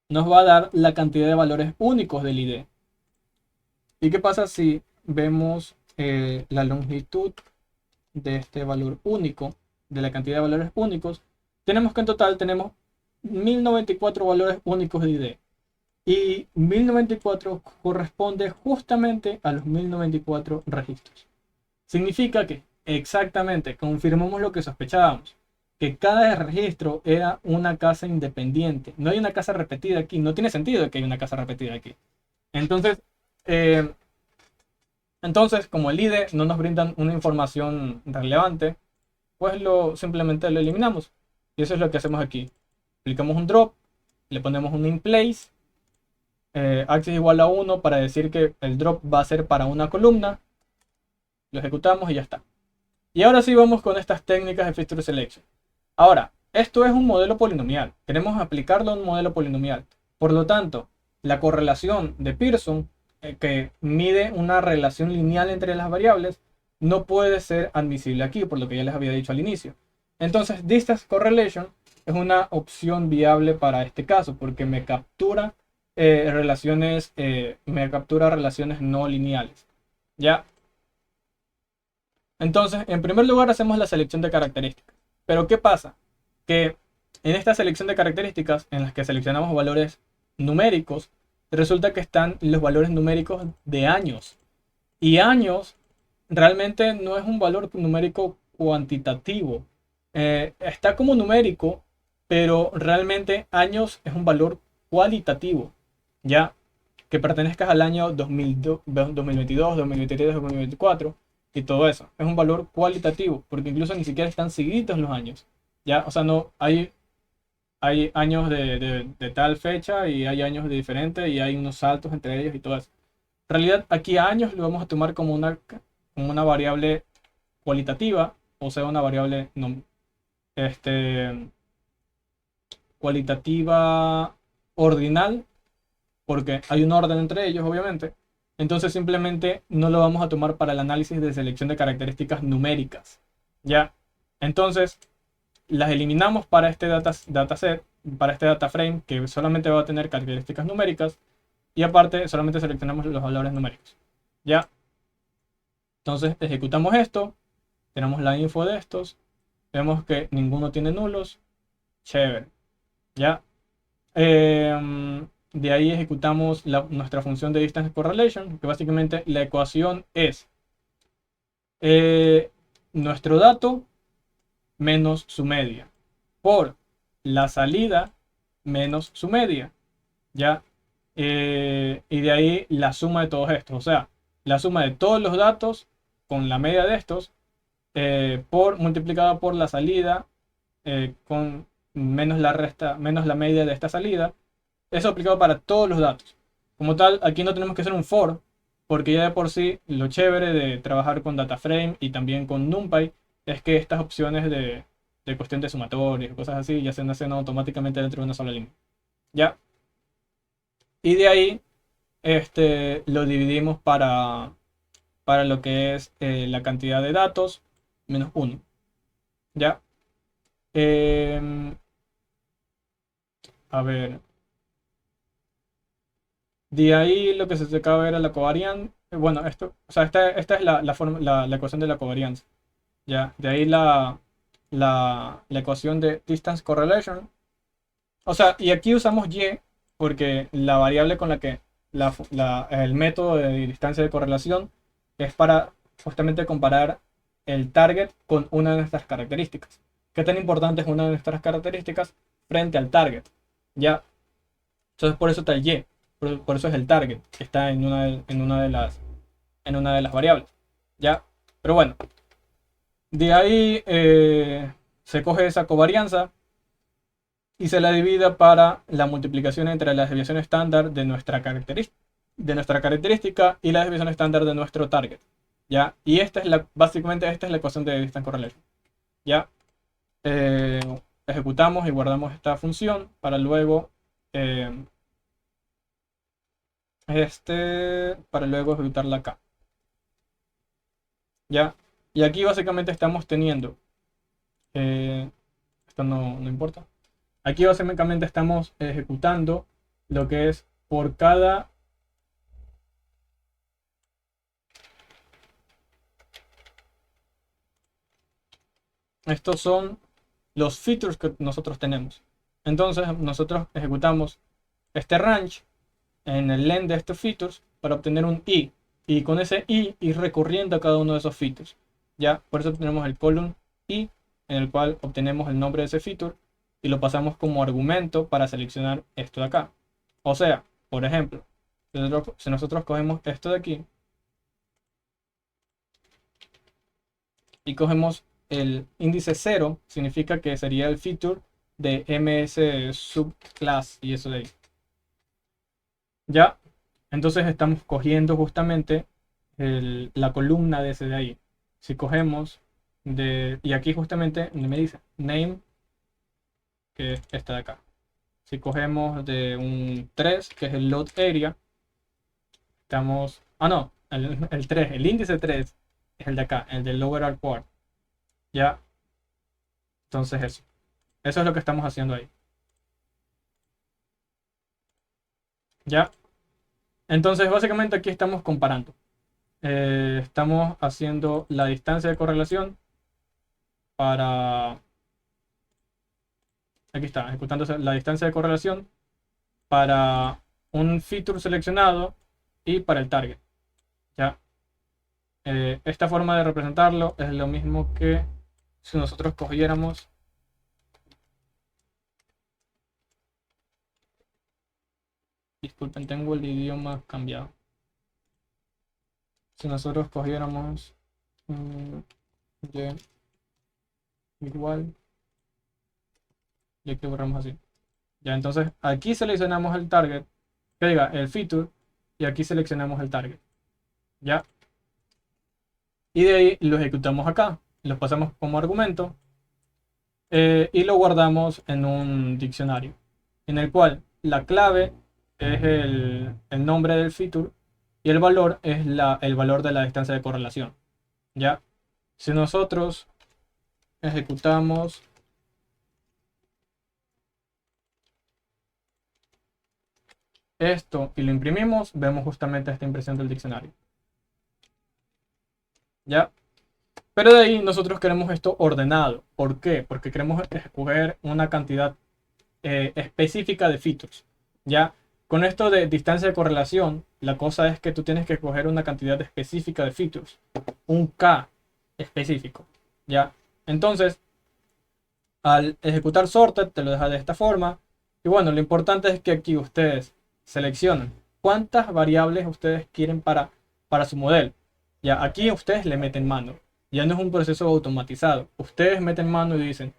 Nos va a dar la cantidad de valores únicos del ID. ¿Y qué pasa si vemos la longitud de este valor único, de la cantidad de valores únicos? Tenemos que en total tenemos 1094 valores únicos de ID. Y 1094 corresponde justamente a los 1094 registros. Significa que exactamente confirmamos lo que sospechábamos, que cada registro era una casa independiente. No hay una casa repetida aquí, no tiene sentido que haya una casa repetida aquí. Entonces, eh, como el ID no nos brindan una información relevante, pues simplemente lo eliminamos. Y eso es lo que hacemos aquí. Aplicamos un drop, le ponemos un in place, axis igual a 1 para decir que el drop va a ser para una columna. Lo ejecutamos y ya está. Y ahora sí vamos con estas técnicas de feature selection. Ahora, esto es un modelo polinomial. Queremos aplicarlo a un modelo polinomial. Por lo tanto, la correlación de Pearson, que mide una relación lineal entre las variables, no puede ser admisible aquí, por lo que ya les había dicho al inicio. Entonces, distance correlation es una opción viable para este caso, porque me captura relaciones no lineales. ¿Ya? Entonces, en primer lugar hacemos la selección de características. Pero ¿qué pasa? Que en esta selección de características, en las que seleccionamos valores numéricos, resulta que están los valores numéricos de años. Y años realmente no es un valor numérico cuantitativo. Está como numérico, pero realmente años es un valor cualitativo. ya, que pertenezcas al año 2022, 2023, 2024 y todo eso. Es un valor cualitativo, porque incluso ni siquiera están seguidos los años, ya, o sea, no hay años de tal fecha y hay años de diferente y hay unos saltos entre ellos y todo eso. En realidad, aquí a años lo vamos a tomar como una variable cualitativa, o sea, una variable no, este, cualitativa ordinal, porque hay un orden entre ellos, obviamente. Entonces simplemente no lo vamos a tomar para el análisis de selección de características numéricas. ¿Ya? Entonces las eliminamos para este dataset, para este data frame, que solamente va a tener características numéricas. Y aparte solamente seleccionamos los valores numéricos. ¿Ya? Entonces ejecutamos esto. Tenemos la info de estos. Vemos que ninguno tiene nulos. Chévere. ¿Ya? De ahí ejecutamos nuestra función de distance correlation, que básicamente la ecuación es nuestro dato menos su media por la salida menos su media, ¿ya? Y de ahí la suma de todos estos, o sea, la suma de todos los datos con la media de estos multiplicada por la salida con menos la resta, menos la media de esta salida. Eso aplicado para todos los datos. Como tal, aquí no tenemos que hacer un for, porque ya de por sí lo chévere de trabajar con DataFrame y también con NumPy es que estas opciones de cuestión de sumatorios y cosas así ya se hacen automáticamente dentro de una sola línea. ¿Ya? Y de ahí lo dividimos para lo que es la cantidad de datos menos 1. ¿Ya? Em, a ver. De ahí lo que se acaba era la covariance. Bueno, o sea, esta es la ecuación de la covariance. Ya, de ahí la ecuación de distance correlation. O sea, y aquí usamos y porque la variable con la que el método de distancia de correlación es para justamente comparar el target con una de nuestras características. ¿Qué tan importante es una de nuestras características frente al target? Ya, entonces por eso está el y. Por eso es el target, que está en una de las variables. ¿Ya? Pero bueno, de ahí se coge esa covarianza y se la divide para la multiplicación entre la desviación estándar de nuestra característica y la desviación estándar de nuestro target. ¿Ya? Y básicamente esta es la ecuación de distance correlation. ¿Ya? Eh, Ejecutamos y guardamos esta función para luego para luego ejecutarla acá. ¿Ya? Y aquí básicamente estamos teniendo, esto no importa, aquí básicamente estamos ejecutando lo que es por cada, estos son los features que nosotros tenemos. Entonces nosotros ejecutamos este range en el len de estos features para obtener un i. Y con ese i ir recorriendo a cada uno de esos features. ¿Ya? Por eso tenemos el column i, en el cual obtenemos el nombre de ese feature y lo pasamos como argumento para seleccionar esto de acá. O sea, por ejemplo, si nosotros cogemos esto de aquí y cogemos el índice 0, significa que sería el feature de ms subclass y eso de ahí. ¿Ya? Entonces estamos cogiendo justamente la columna de ese de ahí. Si cogemos y aquí justamente me dice name, que es esta de acá. Si cogemos de un 3, que es el load area, estamos, no, el 3, el índice 3 es el de acá, el del lower arc. Ya, entonces eso es lo que estamos haciendo ahí. Ya, entonces básicamente aquí estamos comparando. Estamos haciendo la distancia de correlación para, aquí está, ejecutando la distancia de correlación para un feature seleccionado y para el target. ¿Ya? Esta forma de representarlo es lo mismo que si nosotros cogiéramos Disculpen, tengo el idioma cambiado. Si nosotros cogiéramos y igual, y aquí borramos así. Ya, entonces aquí seleccionamos el target, que diga el feature, y aquí seleccionamos el target. Ya. Y de ahí lo ejecutamos acá, lo pasamos como argumento y lo guardamos en un diccionario, en el cual la clave es el nombre del feature y el valor es el valor de la distancia de correlación. Ya, si nosotros ejecutamos esto y lo imprimimos, vemos justamente esta impresión del diccionario. Ya, pero de ahí nosotros queremos esto ordenado. ¿Por qué? Porque queremos escoger una cantidad específica de features. Ya, con esto de distancia de correlación, la cosa es que tú tienes que escoger una cantidad específica de features, un K específico. Ya, entonces, al ejecutar sorted, te lo deja de esta forma. Y bueno, lo importante es que aquí ustedes seleccionan cuántas variables ustedes quieren para su modelo. Ya, aquí ustedes le meten mano. Ya no es un proceso automatizado. Ustedes meten mano y dicen,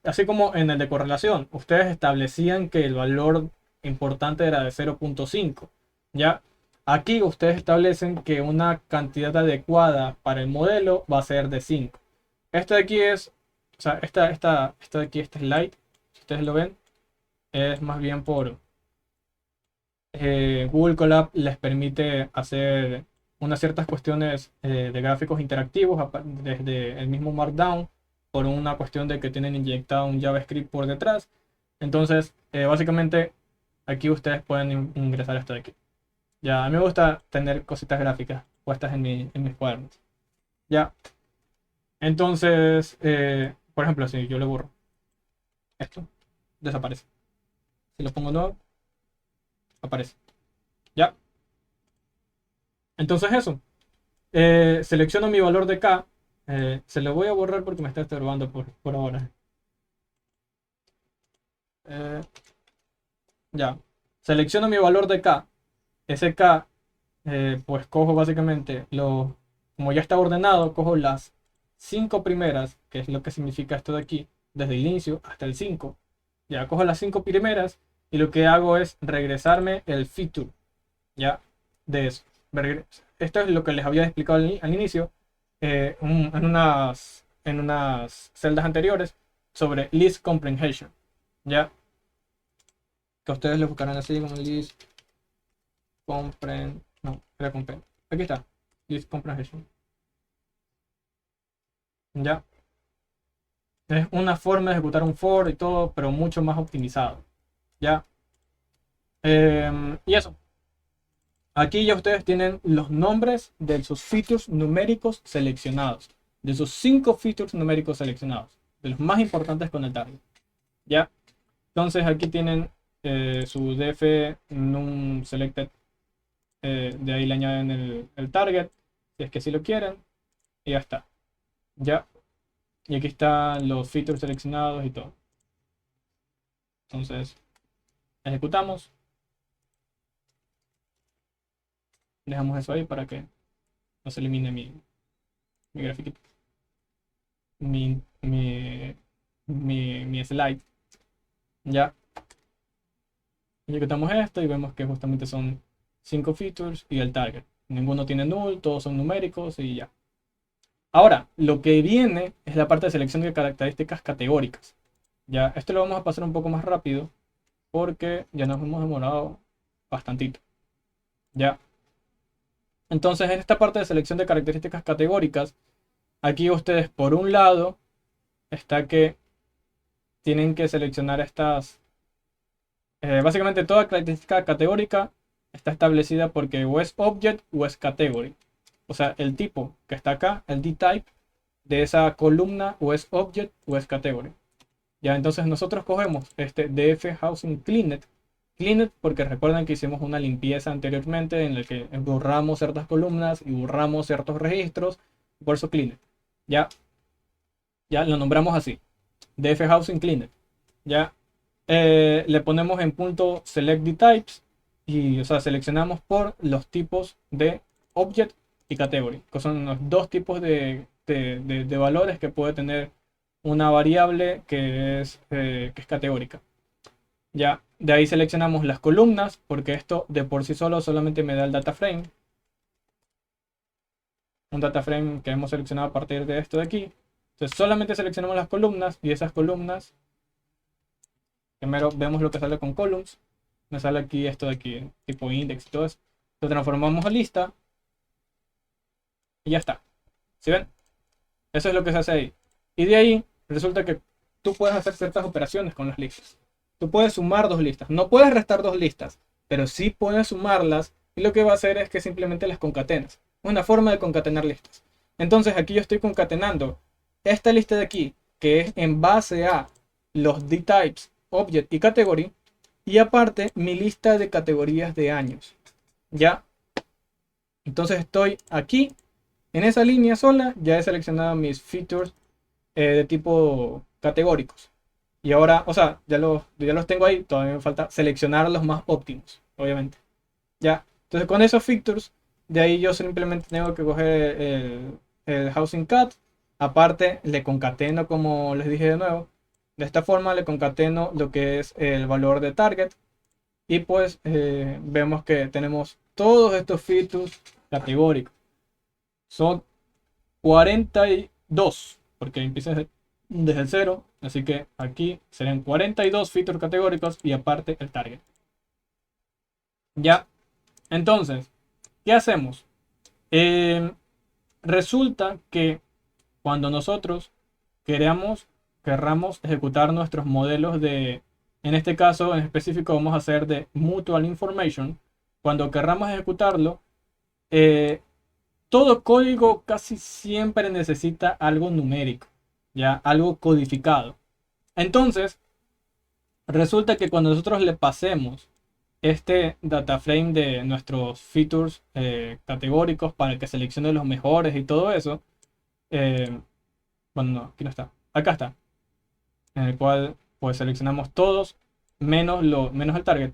así como en el de correlación, ustedes establecían que el valor importante era de 0.5. Ya, aquí ustedes establecen que una cantidad adecuada para el modelo va a ser de 5. Esto de aquí es, o sea, esto de aquí, este slide, si ustedes lo ven, es más bien por Google Colab les permite hacer unas ciertas cuestiones de gráficos interactivos desde el mismo Markdown por una cuestión de que tienen inyectado un JavaScript por detrás. Entonces, básicamente, aquí ustedes pueden ingresar esto de aquí. Ya, a mí me gusta tener cositas gráficas puestas en mis cuadernos. Ya, entonces, por ejemplo, si yo le borro esto, desaparece. Si lo pongo nuevo, aparece. Ya, entonces eso. Selecciono mi valor de K. Se lo voy a borrar porque me está estorbando por ahora. Eh, ya. Selecciono mi valor de K. Ese K, pues cojo básicamente como ya está ordenado, cojo las 5 primeras, que es lo que significa esto de aquí, desde el inicio hasta el 5. Ya cojo las 5 primeras y lo que hago es regresarme el feature. Ya, de eso. Esto es lo que les había explicado al inicio en unas celdas anteriores sobre list comprehension. Ya, que ustedes lo buscarán así como list comprehend. No, era comprehend. Aquí está, list comprehension. Ya, es una forma de ejecutar un for y todo, pero mucho más optimizado. Ya, y eso. Aquí ya ustedes tienen los nombres de sus features numéricos seleccionados. De sus 5 features numéricos seleccionados. De los más importantes con el target. ¿Ya? Entonces aquí tienen su df num selected. De ahí le añaden el target. Si es que sí lo quieren. Y ya está. ¿Ya? Y aquí están los features seleccionados y todo. Entonces, ejecutamos. Dejamos eso ahí para que no se elimine mi grafiquito. Mi, mi, mi slide. Ya. Ejecutamos esto y vemos que justamente son 5 features y el target. Ninguno tiene null, todos son numéricos y ya. Ahora, lo que viene es la parte de selección de características categóricas. Ya, esto lo vamos a pasar un poco más rápido porque ya nos hemos demorado bastantito. Ya. Entonces, en esta parte de selección de características categóricas, aquí ustedes por un lado está que tienen que seleccionar estas. Básicamente toda característica categórica está establecida porque o es object o es category. O sea, el tipo que está acá, el dtype de esa columna o es object o es category. Ya, entonces nosotros cogemos este df housing cleaned. Cleaned porque recuerden que hicimos una limpieza anteriormente en la que borramos ciertas columnas y borramos ciertos registros. Por eso cleaned. Ya, ya lo nombramos así. Df housing cleaned. Ya, le ponemos en punto select the types y, o sea, seleccionamos por los tipos de object y category, que son los dos tipos de valores que puede tener una variable que es categórica. Ya, de ahí seleccionamos las columnas, porque esto de por sí solo solamente me da el data frame. Un data frame que hemos seleccionado a partir de esto de aquí. Entonces solamente seleccionamos las columnas y esas columnas, primero vemos lo que sale con columns. Me sale aquí esto de aquí, tipo index y todo eso. Lo transformamos a lista y ya está. ¿Sí ven? Eso es lo que se hace ahí. Y de ahí resulta que tú puedes hacer ciertas operaciones con las listas. Tú puedes sumar dos listas. No puedes restar dos listas, pero sí puedes sumarlas. Y lo que va a hacer es que simplemente las concatenas. Una forma de concatenar listas. Entonces aquí yo estoy concatenando esta lista de aquí, que es en base a los dtypes, object y category. Y aparte mi lista de categorías de años. ¿Ya? Entonces estoy aquí. En esa línea sola ya he seleccionado mis features de tipo categóricos. Y ahora, o sea, ya los tengo ahí. Todavía me falta seleccionar los más óptimos, obviamente. Ya. Entonces con esos features, de ahí yo simplemente tengo que coger el housing cat. Aparte, le concateno, como les dije de nuevo. De esta forma le concateno lo que es el valor de target. Y pues vemos que tenemos todos estos features categóricos. Son 42, porque empieza desde el 0. Así que aquí serían 42 features categóricos y aparte el target. Ya, entonces, ¿qué hacemos? Resulta que cuando nosotros querramos ejecutar nuestros modelos en este caso en específico vamos a hacer de Mutual Information, cuando querramos ejecutarlo, eh, todo código casi siempre necesita algo numérico, ya algo codificado. Entonces, resulta que cuando nosotros le pasemos este data frame de nuestros features categóricos para que seleccione los mejores y todo eso, eh, bueno, no, aquí no está, acá está, en el cual pues seleccionamos todos menos el target.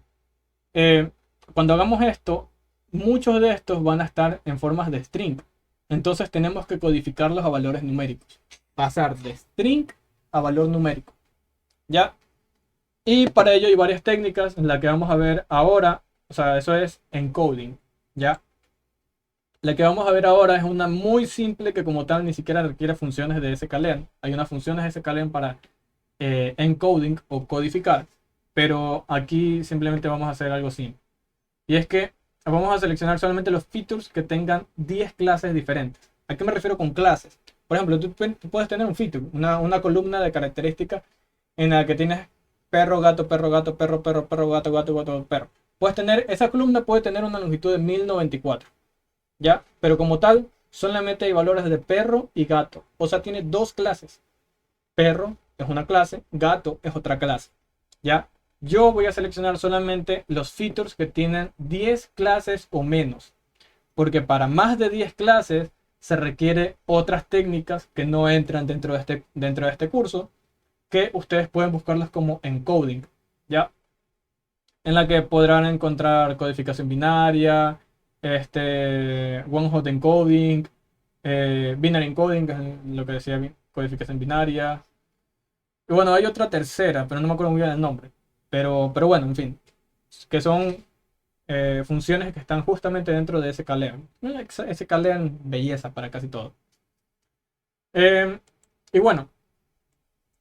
Eh, Cuando hagamos esto, muchos de estos van a estar en formas de string. Entonces tenemos que codificarlos a valores numéricos. Pasar de string a valor numérico. ¿Ya? Y para ello hay varias técnicas en la que vamos a ver ahora. O sea, eso es encoding. ¿Ya? La que vamos a ver ahora es una muy simple que como tal ni siquiera requiere funciones de sklearn. Hay unas funciones de sklearn para encoding o codificar. Pero aquí simplemente vamos a hacer algo simple. Y es que vamos a seleccionar solamente los features que tengan 10 clases diferentes. ¿A qué me refiero con clases? Por ejemplo, tú puedes tener un feature, una columna de características en la que tienes perro, gato, perro, gato, perro, perro, perro, gato, gato, gato, perro. Esa columna puede tener una longitud de 1094. ¿Ya? Pero como tal, solamente hay valores de perro y gato. O sea, tiene dos clases. Perro es una clase, gato es otra clase. ¿Ya? Yo voy a seleccionar solamente los features que tienen 10 clases o menos. Porque para más de 10 clases se requiere otras técnicas que no entran dentro de este curso, que ustedes pueden buscarlas como encoding, ¿ya? En la que podrán encontrar codificación binaria, one hot encoding, binary encoding, que es lo que decía codificación binaria. Y bueno, hay otra tercera, pero no me acuerdo muy bien el nombre. Pero bueno, en fin, que son funciones que están justamente dentro de ese sklearn. Sklearn belleza para casi todo. Y bueno,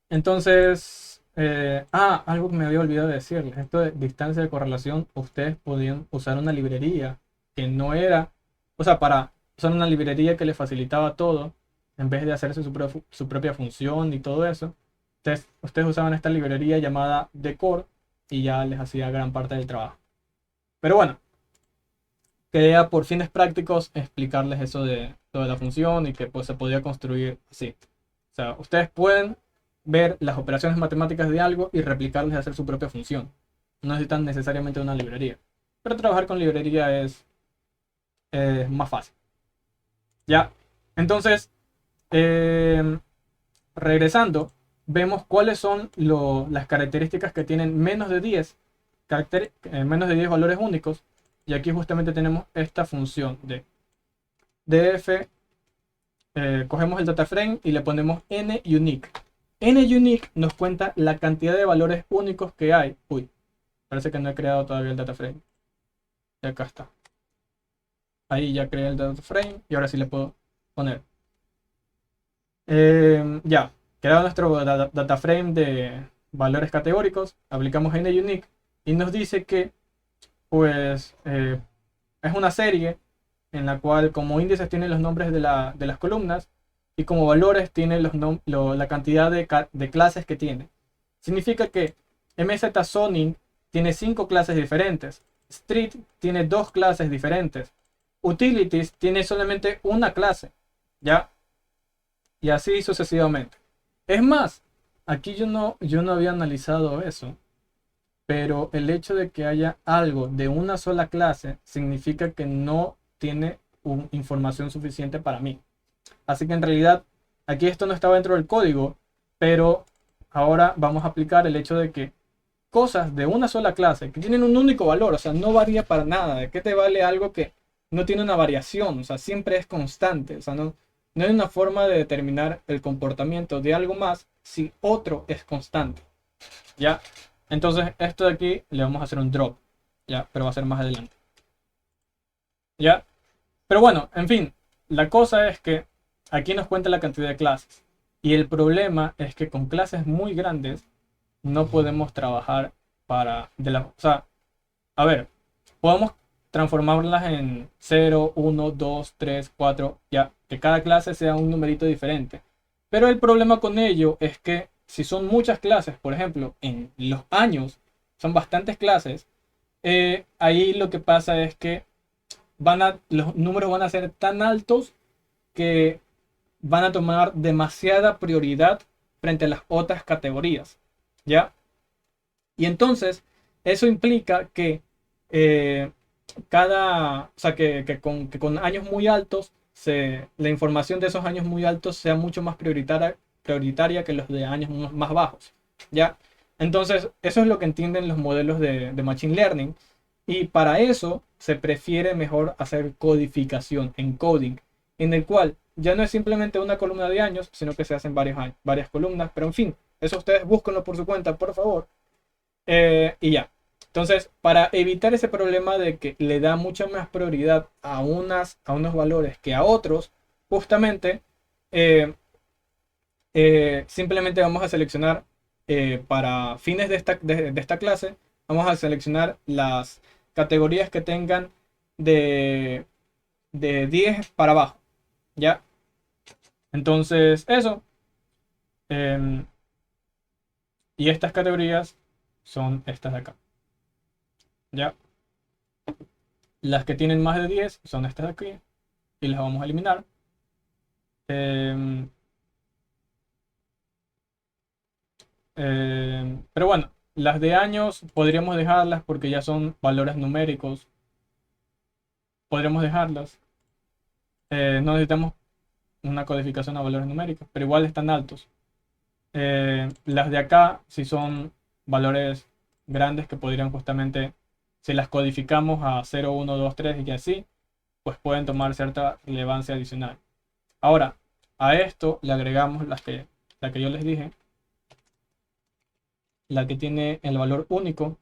entonces, algo que me había olvidado de decirles, esto de distancia de correlación, ustedes podían usar una librería que no era, o sea, para usar una librería que les facilitaba todo, en vez de hacerse su propia función y todo eso, ustedes usaban esta librería llamada Decor y ya les hacía gran parte del trabajo. Pero bueno, quería por fines prácticos explicarles eso de toda la función y que pues se podía construir así. O sea, ustedes pueden ver las operaciones matemáticas de algo y replicarles y hacer su propia función. No necesitan necesariamente una librería. Pero trabajar con librería es más fácil. Ya. Entonces, regresando, vemos cuáles son las características que tienen menos de 10 menos de 10 valores únicos. Y aquí justamente tenemos esta función de df, cogemos el data frame y le ponemos nUnique. nUnique nos cuenta la cantidad de valores únicos que hay. Uy, parece que no he creado todavía el data frame. Y acá está. Ahí ya creé el data frame y ahora sí le puedo poner. Ya, creado nuestro data frame de valores categóricos. Aplicamos nUnique y nos dice que pues es una serie en la cual como índices tiene los nombres de las columnas y como valores tiene la cantidad de clases que tiene. Significa que MZZoning tiene 5 clases diferentes, Street tiene 2 clases diferentes, Utilities tiene solamente una clase, ¿ya? Y así sucesivamente. Es más, aquí yo no había analizado eso, pero el hecho de que haya algo de una sola clase significa que no tiene información suficiente para mí. Así que en realidad aquí esto no estaba dentro del código, pero ahora vamos a aplicar el hecho de que cosas de una sola clase que tienen un único valor, o sea, no varía para nada. ¿De qué te vale algo que no tiene una variación? O sea, siempre es constante. O sea, no hay una forma de determinar el comportamiento de algo más si otro es constante. ¿Ya? Entonces, esto de aquí le vamos a hacer un drop. ¿Ya? Pero va a ser más adelante. ¿Ya? Pero bueno, en fin, la cosa es que aquí nos cuenta la cantidad de clases. Y el problema es que con clases muy grandes no podemos trabajar o sea, a ver, podemos transformarlas en 0, 1, 2, 3, 4, ya, que cada clase sea un numerito diferente. Pero el problema con ello es que si son muchas clases, por ejemplo, en los años, son bastantes clases, ahí lo que pasa es que los números van a ser tan altos que van a tomar demasiada prioridad frente a las otras categorías, ¿ya? Y entonces, eso implica que eh, o sea, que con años muy altos, la información de esos años muy altos sea mucho más prioritaria que los de años más bajos, ¿ya? Entonces, eso es lo que entienden los modelos de Machine Learning. Y para eso se prefiere mejor hacer codificación, encoding, en el cual ya no es simplemente una columna de años, sino que se hacen varias columnas. Pero en fin, eso ustedes búsquenlo por su cuenta, por favor. Y ya. Entonces, para evitar ese problema de que le da mucha más prioridad a unos valores que a otros, justamente eh, simplemente vamos a seleccionar para fines de esta clase, vamos a seleccionar las categorías que tengan de, de 10 para abajo. ¿Ya? Entonces, eso. em, y estas categorías son estas de acá. ¿Ya? Las que tienen más de 10 son estas de aquí. Y las vamos a eliminar. Em, pero bueno, las de años podríamos dejarlas porque ya son valores numéricos. Podríamos dejarlas. No necesitamos una codificación a valores numéricos, pero igual están altos. Las de acá si son valores grandes que podrían justamente, si las codificamos a 0, 1, 2, 3 y así, pues pueden tomar cierta relevancia adicional. Ahora, a esto le agregamos la que yo les dije, la que tiene el valor único.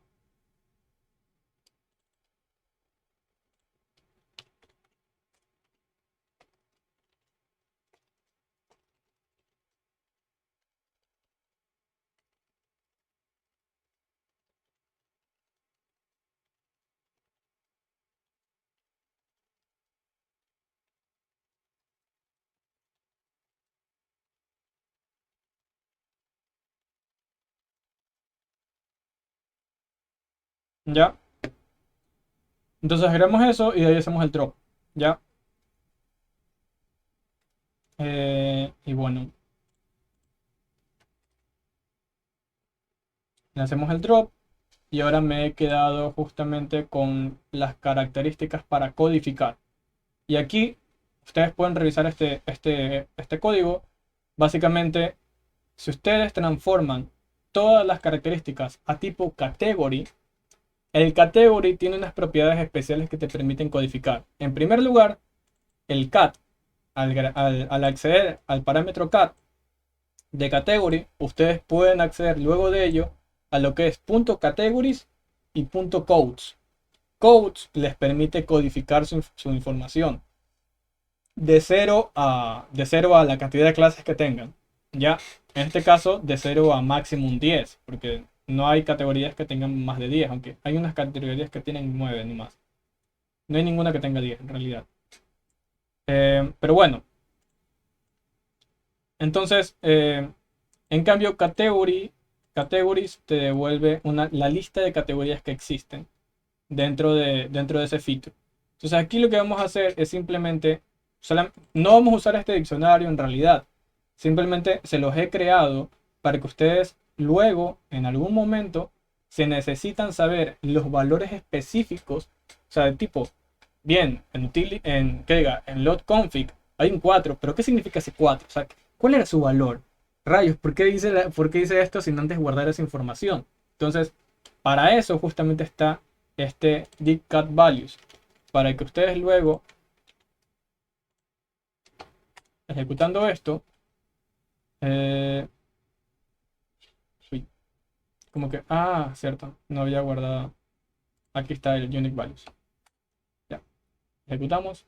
¿Ya? Entonces agregamos eso y de ahí hacemos el drop. ¿Ya? Y bueno, le hacemos el drop. Y ahora me he quedado justamente con las características para codificar. Y aquí ustedes pueden revisar este código. Básicamente, si ustedes transforman todas las características a tipo category, El category tiene unas propiedades especiales que te permiten codificar. En primer lugar, el cat, al acceder al parámetro cat de category, ustedes pueden acceder luego de ello a lo que es .categories y .codes. Codes les permite codificar su información de 0 a la cantidad de clases que tengan. Ya, en este caso, de 0 a máximo 10, porque no hay categorías que tengan más de 10, aunque hay unas categorías que tienen 9 ni más. No hay ninguna que tenga 10 en realidad. Pero bueno, entonces, en cambio, categories te devuelve la lista de categorías que existen dentro de ese feature. Entonces aquí lo que vamos a hacer es simplemente, no vamos a usar este diccionario en realidad, simplemente se los he creado para que ustedes luego, en algún momento, se necesitan saber los valores específicos, o sea, de tipo, bien, en load config hay un 4, pero ¿qué significa ese 4? O sea, ¿cuál era su valor? Rayos, ¿por qué dice esto sin antes guardar esa información? Entonces, para eso justamente está este cat values, para que ustedes luego, ejecutando esto, eh, como que, cierto, no había guardado, aquí está el unique values, ya, ejecutamos,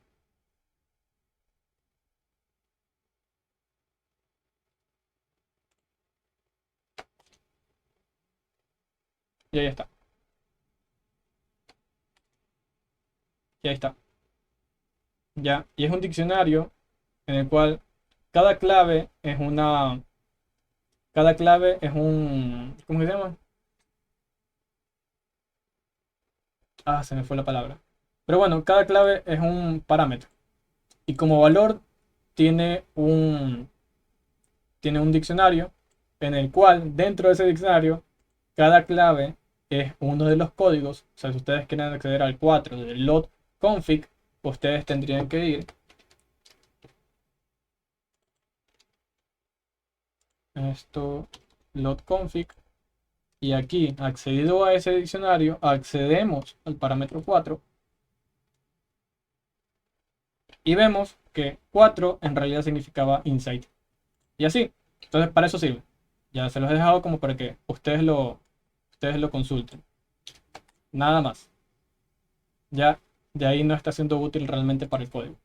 y ahí está, y ahí está, ya, y es un diccionario en el cual cada clave es ¿cómo se llama? Se me fue la palabra. Pero bueno, cada clave es un parámetro. Y como valor tiene un diccionario en el cual dentro de ese diccionario cada clave es uno de los códigos. O sea, si ustedes quieren acceder al 4 del load config, ustedes tendrían que ir esto load config y aquí accedido a ese diccionario accedemos al parámetro 4 y vemos que 4 en realidad significaba inside. Y así. Entonces, para eso sirve. Ya se los he dejado como para que ustedes lo consulten. Nada más. Ya de ahí no está siendo útil realmente para el código.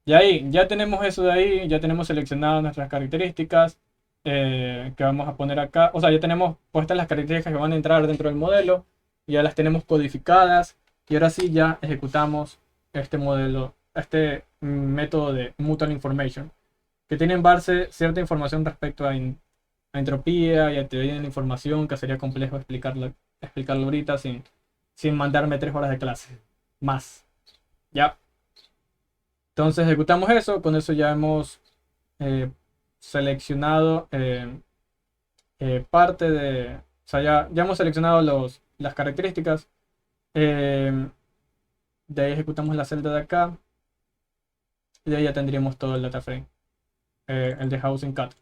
Y ahí, ya tenemos eso de ahí, ya tenemos seleccionadas nuestras características que vamos a poner acá. O sea, ya tenemos puestas las características que van a entrar dentro del modelo. Ya las tenemos codificadas. Y ahora sí ya ejecutamos este modelo, este método de mutual information, que tiene en base cierta información respecto a entropía y a teoría de la información, que sería complejo explicarlo ahorita sin mandarme 3 horas de clase. Más. Ya. Entonces ejecutamos eso. Con eso ya hemos eh, seleccionado parte de... O sea, ya hemos seleccionado las características. Eh, de ahí ejecutamos la celda de acá. Y de ahí ya tendríamos todo el data frame. El de housing cat.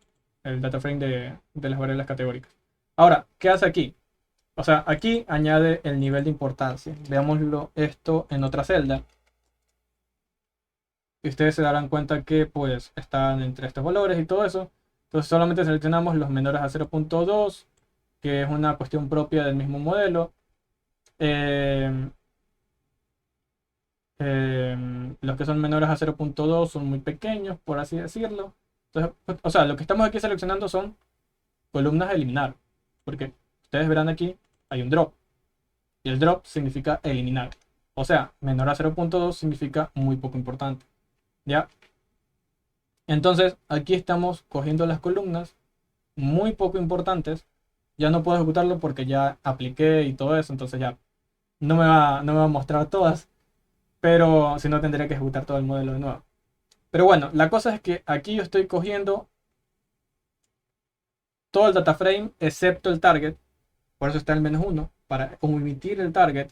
El data frame de las variables categóricas. Ahora, ¿qué hace aquí? O sea, aquí añade el nivel de importancia. Veámoslo esto en otra celda. Y ustedes se darán cuenta que pues están entre estos valores y todo eso. Entonces solamente seleccionamos los menores a 0.2, que es una cuestión propia del mismo modelo. Eh, los que son menores a 0.2 son muy pequeños, por así decirlo. Entonces, o sea, lo que estamos aquí seleccionando son columnas a eliminar. Porque ustedes verán aquí, hay un drop. Y el drop significa eliminar. O sea, menor a 0.2 significa muy poco importante. ¿Ya? Entonces, aquí estamos cogiendo las columnas muy poco importantes. Ya no puedo ejecutarlo porque ya apliqué y todo eso. Entonces ya no me va a mostrar todas. Pero si no, tendría que ejecutar todo el modelo de nuevo. Pero bueno, la cosa es que aquí yo estoy cogiendo todo el data frame excepto el target. Por eso está el -1 para omitir el target.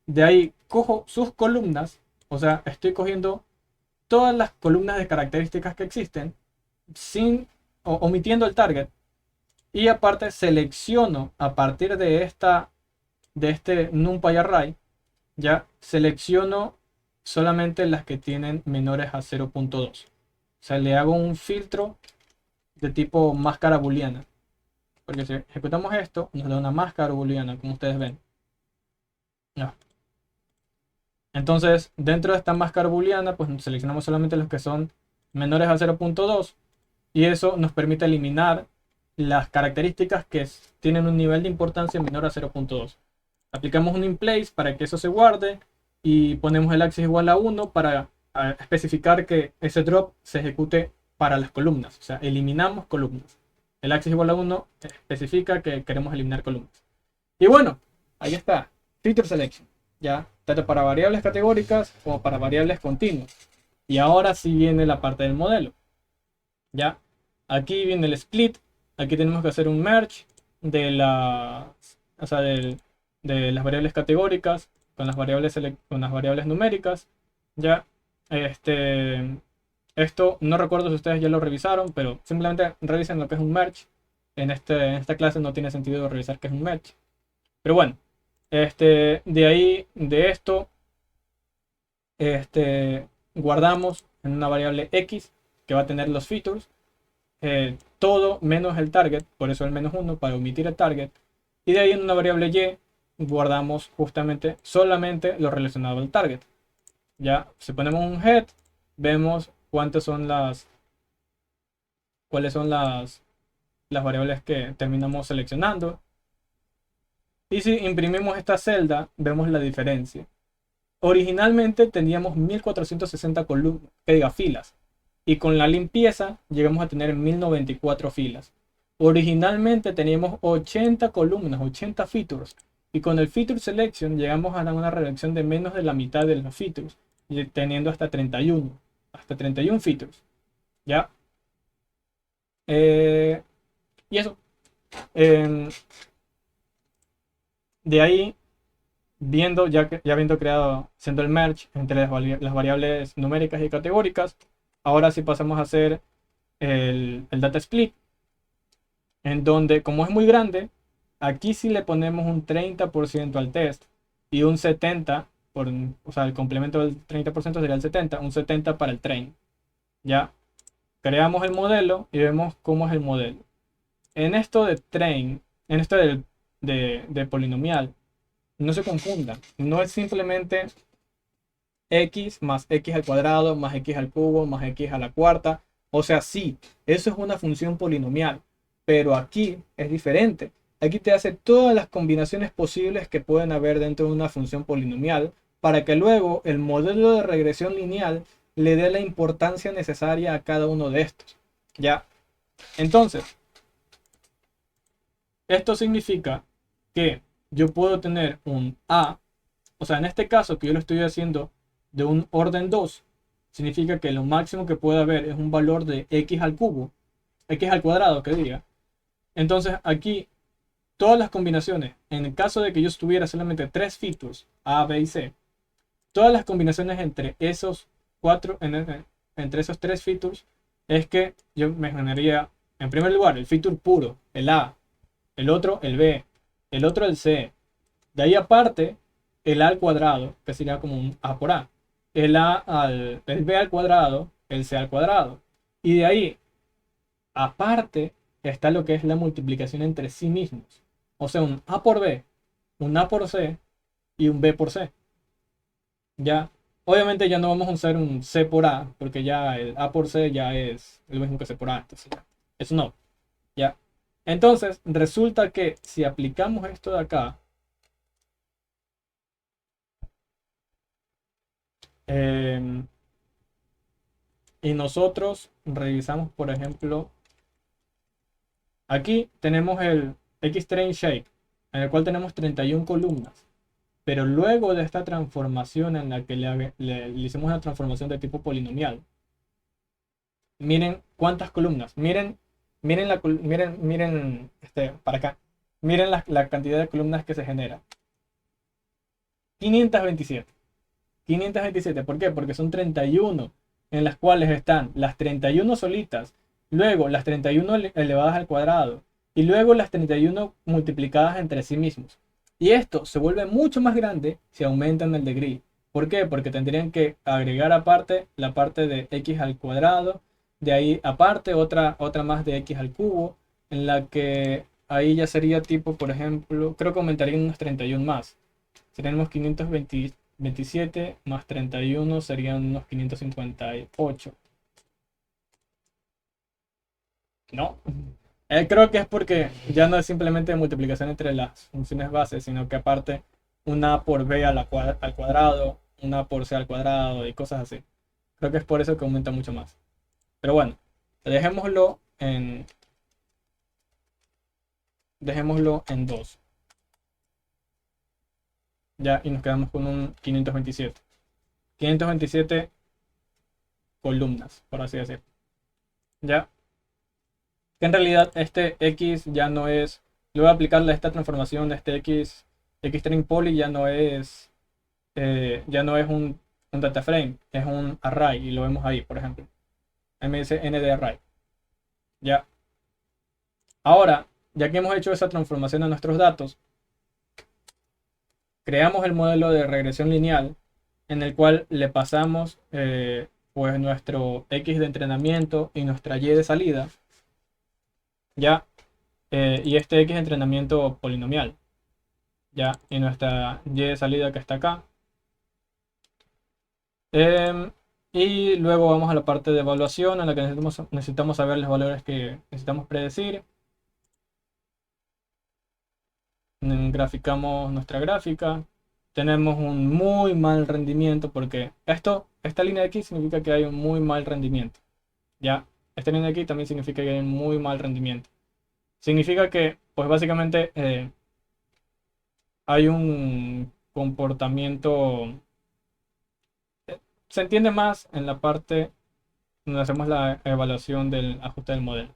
De ahí cojo sus columnas. O sea, estoy cogiendo todas las columnas de características que existen omitiendo el target. Y aparte selecciono a partir de esta de este NumPy Array, ya selecciono solamente las que tienen menores a 0.2. O sea, le hago un filtro de tipo máscara booleana. Porque si ejecutamos esto, nos da una máscara booleana, como ustedes ven. Ya. Entonces, dentro de esta máscara booleana, pues seleccionamos solamente los que son menores a 0.2. Y eso nos permite eliminar las características que tienen un nivel de importancia menor a 0.2. Aplicamos un inplace para que eso se guarde y ponemos el axis igual a 1 para especificar que ese drop se ejecute para las columnas. O sea, eliminamos columnas. El axis igual a 1 especifica que queremos eliminar columnas. Y bueno, ahí está. Feature selection. Ya, tanto para variables categóricas como para variables continuas. Y ahora sí viene la parte del modelo. Ya, aquí viene el split. Aquí tenemos que hacer un merge de de las variables categóricas con las variables numéricas. Ya, esto no recuerdo si ustedes ya lo revisaron, pero simplemente revisen lo que es un merge. En esta clase no tiene sentido revisar qué es un merge. Pero bueno, de ahí, de esto, guardamos en una variable x que va a tener los features. Todo menos el target, por eso el -1 para omitir el target. Y de ahí en una variable y guardamos justamente solamente lo relacionado al target. Ya, si ponemos un head, vemos cuáles son las variables que terminamos seleccionando. Y si imprimimos esta celda, vemos la diferencia. Originalmente teníamos 1460 filas. Y con la limpieza llegamos a tener 1094 filas. Originalmente teníamos 80 columnas, 80 features. Y con el feature selection llegamos a una reducción de menos de la mitad de los features. Teniendo hasta 31. Hasta 31 features. ¿Ya? Y eso. De ahí, ya habiendo creado, siendo el merge entre las variables numéricas y categóricas, ahora sí pasamos a hacer el data split, en donde, como es muy grande, aquí sí le ponemos un 30% al test y un 70%, o sea, el complemento del 30% sería el 70%, un 70% para el train. Ya creamos el modelo y vemos cómo es el modelo. En esto de train, en esto de polinomial, no se confundan, no es simplemente x más x al cuadrado más x al cubo más x a la cuarta. O sea, sí, eso es una función polinomial, pero aquí es diferente. Aquí te hace todas las combinaciones posibles que pueden haber dentro de una función polinomial para que luego el modelo de regresión lineal le dé la importancia necesaria a cada uno de estos. ¿Ya? Entonces, esto significa que yo puedo tener un A, o sea, en este caso que yo lo estoy haciendo de un orden 2, significa que lo máximo que puede haber es un valor de x al cubo, x al cuadrado que diga. Entonces aquí todas las combinaciones, en el caso de que yo tuviera solamente 3 features, A, B y C, todas las combinaciones entre esos entre esos 3 features, es que yo me generaría, en primer lugar, el feature puro, el A, el otro el B, el otro el C. De ahí aparte, el A al cuadrado, que sería como un A por A. El B al cuadrado, el C al cuadrado. Y de ahí, aparte, está lo que es la multiplicación entre sí mismos. O sea, un A por B, un A por C y un B por C. Ya, obviamente ya no vamos a usar un C por A, porque ya el A por C ya es el mismo que C por A. Entonces, eso no. Ya. Entonces, resulta que si aplicamos esto de acá, y nosotros revisamos, por ejemplo, aquí tenemos el X-Train Shape, en el cual tenemos 31 columnas. Pero luego de esta transformación en la que le hicimos una transformación de tipo polinomial, miren cuántas columnas. Miren para acá. Miren la cantidad de columnas que se genera. 527. 527. ¿Por qué? Porque son 31 en las cuales están las 31 solitas, luego las 31 elevadas al cuadrado y luego las 31 multiplicadas entre sí mismos. Y esto se vuelve mucho más grande si aumentan el degree. ¿Por qué? Porque tendrían que agregar aparte la parte de x al cuadrado, de ahí aparte otra más de x al cubo, en la que ahí ya sería tipo, por ejemplo, creo que aumentarían unos 31 más. Seríamos 527 más 31 serían unos 558. No. Creo que es porque ya no es simplemente multiplicación entre las funciones bases, sino que aparte una por b al cuadrado, una por c al cuadrado y cosas así. Creo que es por eso que aumenta mucho más. Pero bueno, dejémoslo en 2. Ya, y nos quedamos con un 527. 527 columnas, por así decirlo. Ya, que en realidad este x ya no es, le voy a aplicarle esta transformación de este xstring poly ya no es un data frame, es un array y lo vemos ahí, por ejemplo. MSN de array. Ya. Ahora, ya que hemos hecho esa transformación de nuestros datos, creamos el modelo de regresión lineal en el cual le pasamos pues nuestro x de entrenamiento y nuestra y de salida. Ya. Y este x de entrenamiento polinomial. Ya. Y nuestra y de salida que está acá. Em, y luego vamos a la parte de evaluación en la que necesitamos saber los valores que necesitamos predecir. Graficamos nuestra gráfica. Tenemos un muy mal rendimiento porque esta línea de aquí significa que hay un muy mal rendimiento. Ya, esta línea de aquí también significa que hay un muy mal rendimiento. Significa que, pues básicamente, hay un comportamiento. Se entiende más en la parte donde hacemos la evaluación del ajuste del modelo.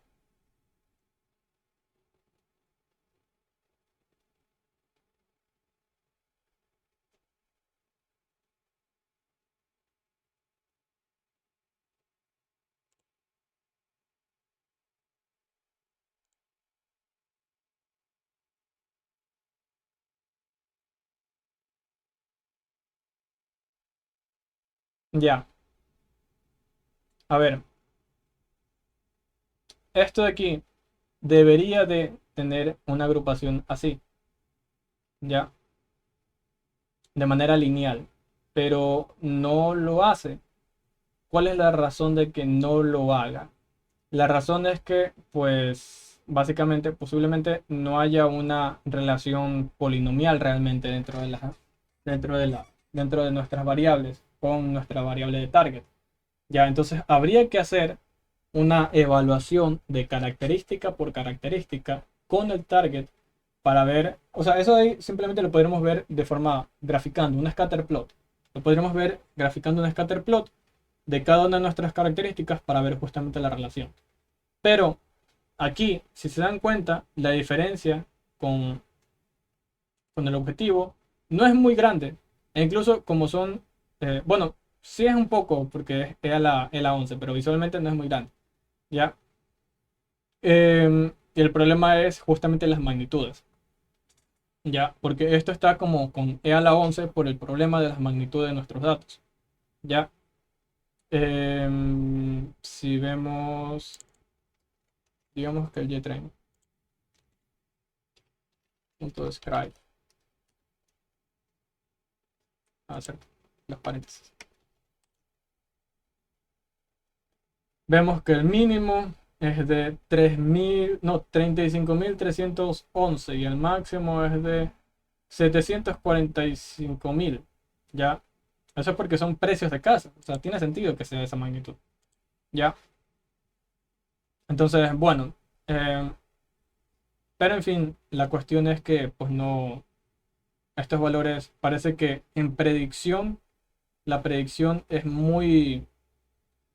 Ya, a ver, esto de aquí debería de tener una agrupación así, ya, de manera lineal, pero no lo hace. ¿Cuál es la razón de que no lo haga? La razón es que, pues, básicamente, posiblemente no haya una relación polinomial realmente dentro de nuestras variables con nuestra variable de target. Ya, entonces habría que hacer una evaluación de característica por característica con el target para ver, o sea, eso ahí simplemente lo podríamos ver de forma graficando, un scatter plot. Lo podríamos ver graficando un scatter plot de cada una de nuestras características para ver justamente la relación. Pero aquí, si se dan cuenta, la diferencia con, con el objetivo no es muy grande. E incluso como son, bueno, sí es un poco porque es a la 11, pero visualmente no es muy grande. ¿Ya? Y el problema es justamente las magnitudes. ¿Ya? Porque esto está como con e a la 11 por el problema de las magnitudes de nuestros datos. ¿Ya? Si vemos, digamos que el JTrain punto describe, hacer los paréntesis. Vemos que el mínimo es de 3.000, no, 35.311 y el máximo es de 745.000. ¿Ya? Eso es porque son precios de casa. O sea, tiene sentido que sea de esa magnitud. ¿Ya? Entonces, bueno. eh, pero en fin, la cuestión es que, pues no. Estos valores parece que en predicción, la predicción es muy.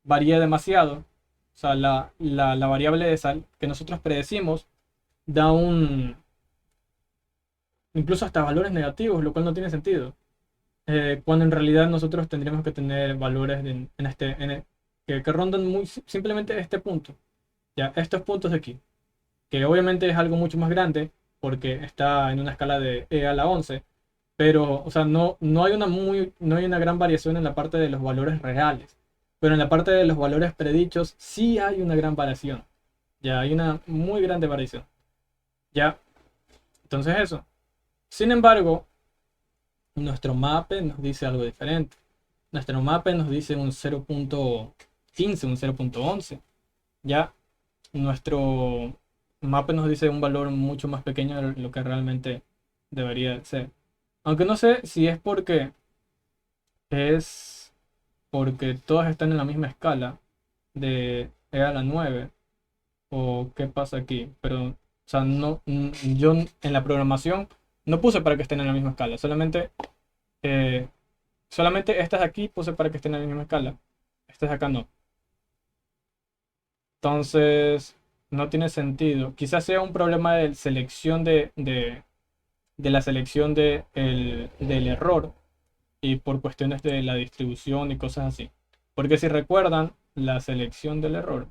Varía demasiado. O sea, la variable de sal que nosotros predecimos da incluso hasta valores negativos, lo cual no tiene sentido. Cuando en realidad nosotros tendríamos que tener valores que rondan simplemente este punto, ya, estos puntos de aquí, que obviamente es algo mucho más grande, porque está en una escala de E a la 11. Pero, o sea, no hay una gran variación en la parte de los valores reales. Pero en la parte de los valores predichos sí hay una gran variación. Ya hay una muy grande variación. Ya, entonces eso. Sin embargo, nuestro mape nos dice algo diferente. Nuestro mape nos dice un 0.15, un 0.11. Ya, nuestro mape nos dice un valor mucho más pequeño de lo que realmente debería ser. Aunque no sé si es porque todas están en la misma escala de E a la 9 o qué pasa aquí. Pero, o sea, yo en la programación no puse para que estén en la misma escala. Eh, solamente estas de aquí puse para que estén en la misma escala. Estas de acá no. Entonces, no tiene sentido. Quizás sea un problema de selección de la selección del error y por cuestiones de la distribución y cosas así. Porque si recuerdan, la selección del error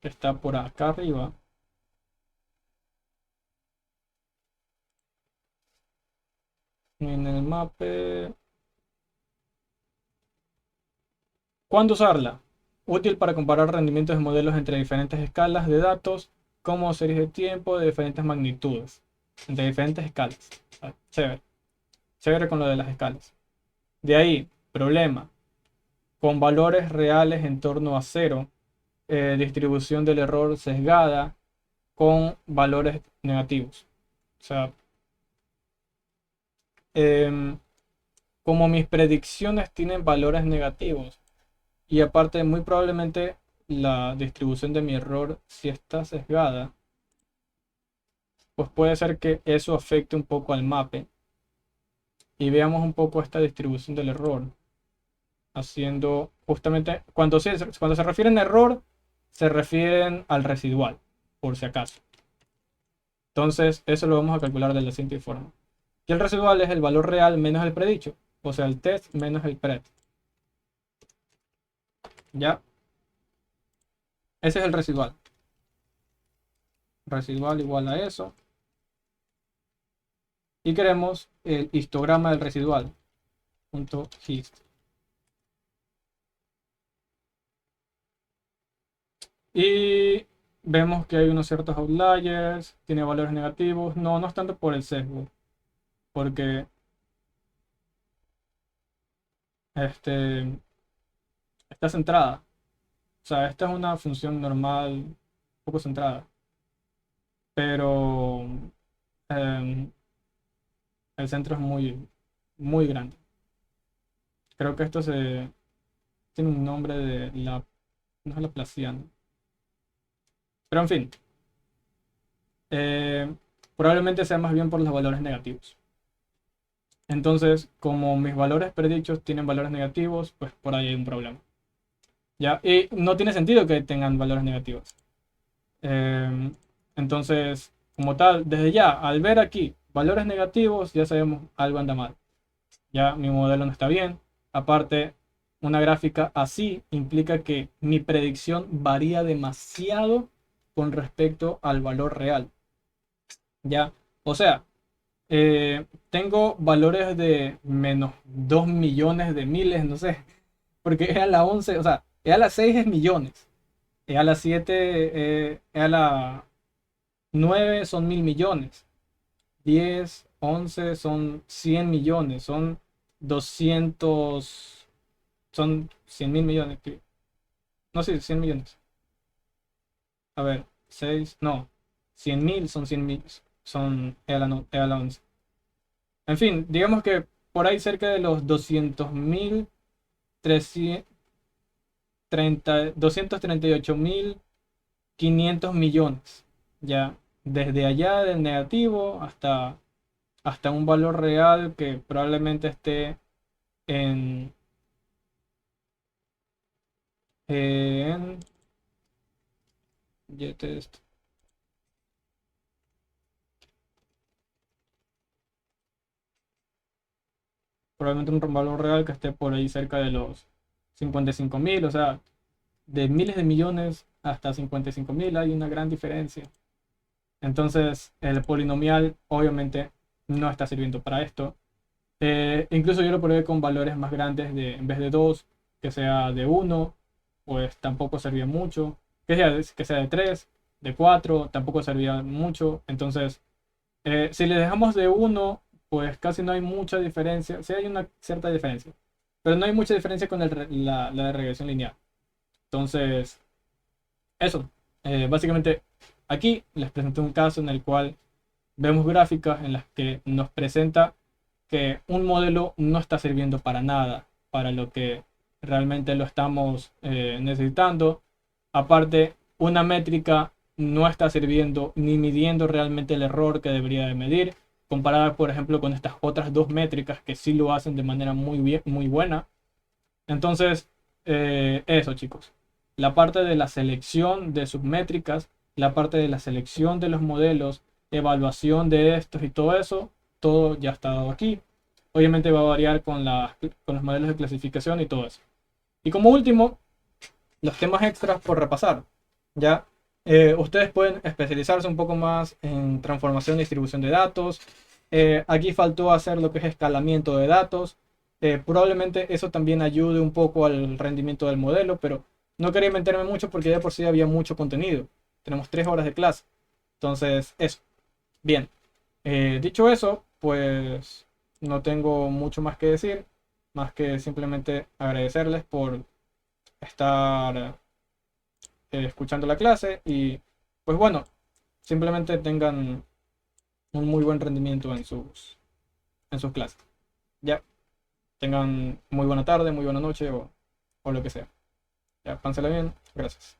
está por acá arriba. En el mape. ¿Cuándo usarla? Útil para comparar rendimientos de modelos entre diferentes escalas de datos, como series de tiempo de diferentes magnitudes, entre diferentes escalas. Ah, chévere, chévere con lo de las escalas. De ahí, problema, con valores reales en torno a cero, distribución del error sesgada con valores negativos. O sea, em, como mis predicciones tienen valores negativos y aparte muy probablemente la distribución de mi error si está sesgada, pues puede ser que eso afecte un poco al mape y veamos un poco esta distribución del error haciendo justamente cuando se refieren a error se refieren al residual por si acaso. Entonces eso lo vamos a calcular de la siguiente forma. Y el residual es el valor real menos el predicho, o sea el test menos el pred. Ya, ese es el residual. Residual igual a eso. Y queremos el histograma del residual. Punto hist. Y vemos que hay unos ciertos outliers, tiene valores negativos. No, no es tanto por el sesgo, porque este, está centrada. O sea, esta es una función normal, un poco centrada. Pero em, el centro es muy, muy grande. Creo que esto tiene un nombre de no es Laplaciano. Pero en fin, eh, probablemente sea más bien por los valores negativos. Entonces, como mis valores predichos tienen valores negativos, pues por ahí hay un problema. ¿Ya? Y no tiene sentido que tengan valores negativos. Eh, entonces, como tal, desde ya, al ver aquí valores negativos, ya sabemos algo anda mal. Ya mi modelo no está bien. Aparte, una gráfica así implica que mi predicción varía demasiado con respecto al valor real. Ya, o sea, tengo valores de menos 2 millones de miles, no sé, porque es a la 11, o sea, es a la 6 es millones, es a la 7, es a la 9 son 1000 millones, 10 11 son 100 millones, son 200, son 100.000 millones, no sé, 100 millones. A ver, 6 no, 100.000 son 100.000, son es a la 11. En fin, digamos que por ahí cerca de los 200.000, 238.500 millones. Ya, desde allá del negativo hasta un valor real que probablemente esté en, en ya probablemente un valor real que esté por ahí cerca de los 55.000, o sea, de miles de millones hasta 55.000 hay una gran diferencia. Entonces el polinomial obviamente no está sirviendo para esto. Incluso yo lo probé con valores más grandes en vez de 2 que sea de 1 pues tampoco servía mucho. Que sea de 3 de 4 tampoco servía mucho. Entonces, si le dejamos de 1 pues casi no hay mucha diferencia. Sí hay una cierta diferencia, pero no hay mucha diferencia con la de regresión lineal. Entonces, eso. Básicamente, aquí les presenté un caso en el cual vemos gráficas en las que nos presenta que un modelo no está sirviendo para nada, para lo que realmente lo estamos necesitando. Aparte, una métrica no está sirviendo ni midiendo realmente el error que debería de medir, comparada, por ejemplo, con estas otras dos métricas que sí lo hacen de manera muy bien, muy buena. Entonces, eso, chicos. La parte de la selección de submétricas, la parte de la selección de los modelos, evaluación de estos y todo eso, todo ya está dado aquí. Obviamente va a variar con los modelos de clasificación y todo eso. Y como último, los temas extras por repasar. Ya, ustedes pueden especializarse un poco más en transformación y distribución de datos. Aquí faltó hacer lo que es escalamiento de datos. Probablemente eso también ayude un poco al rendimiento del modelo, pero no quería meterme mucho porque ya por sí había mucho contenido. Tenemos 3 horas de clase. Entonces, eso. Bien. Dicho eso, pues no tengo mucho más que decir, más que simplemente agradecerles por estar escuchando la clase y pues bueno, simplemente tengan un muy buen rendimiento en sus clases. Ya, tengan muy buena tarde, muy buena noche o lo que sea. Ya, pánsela bien, gracias.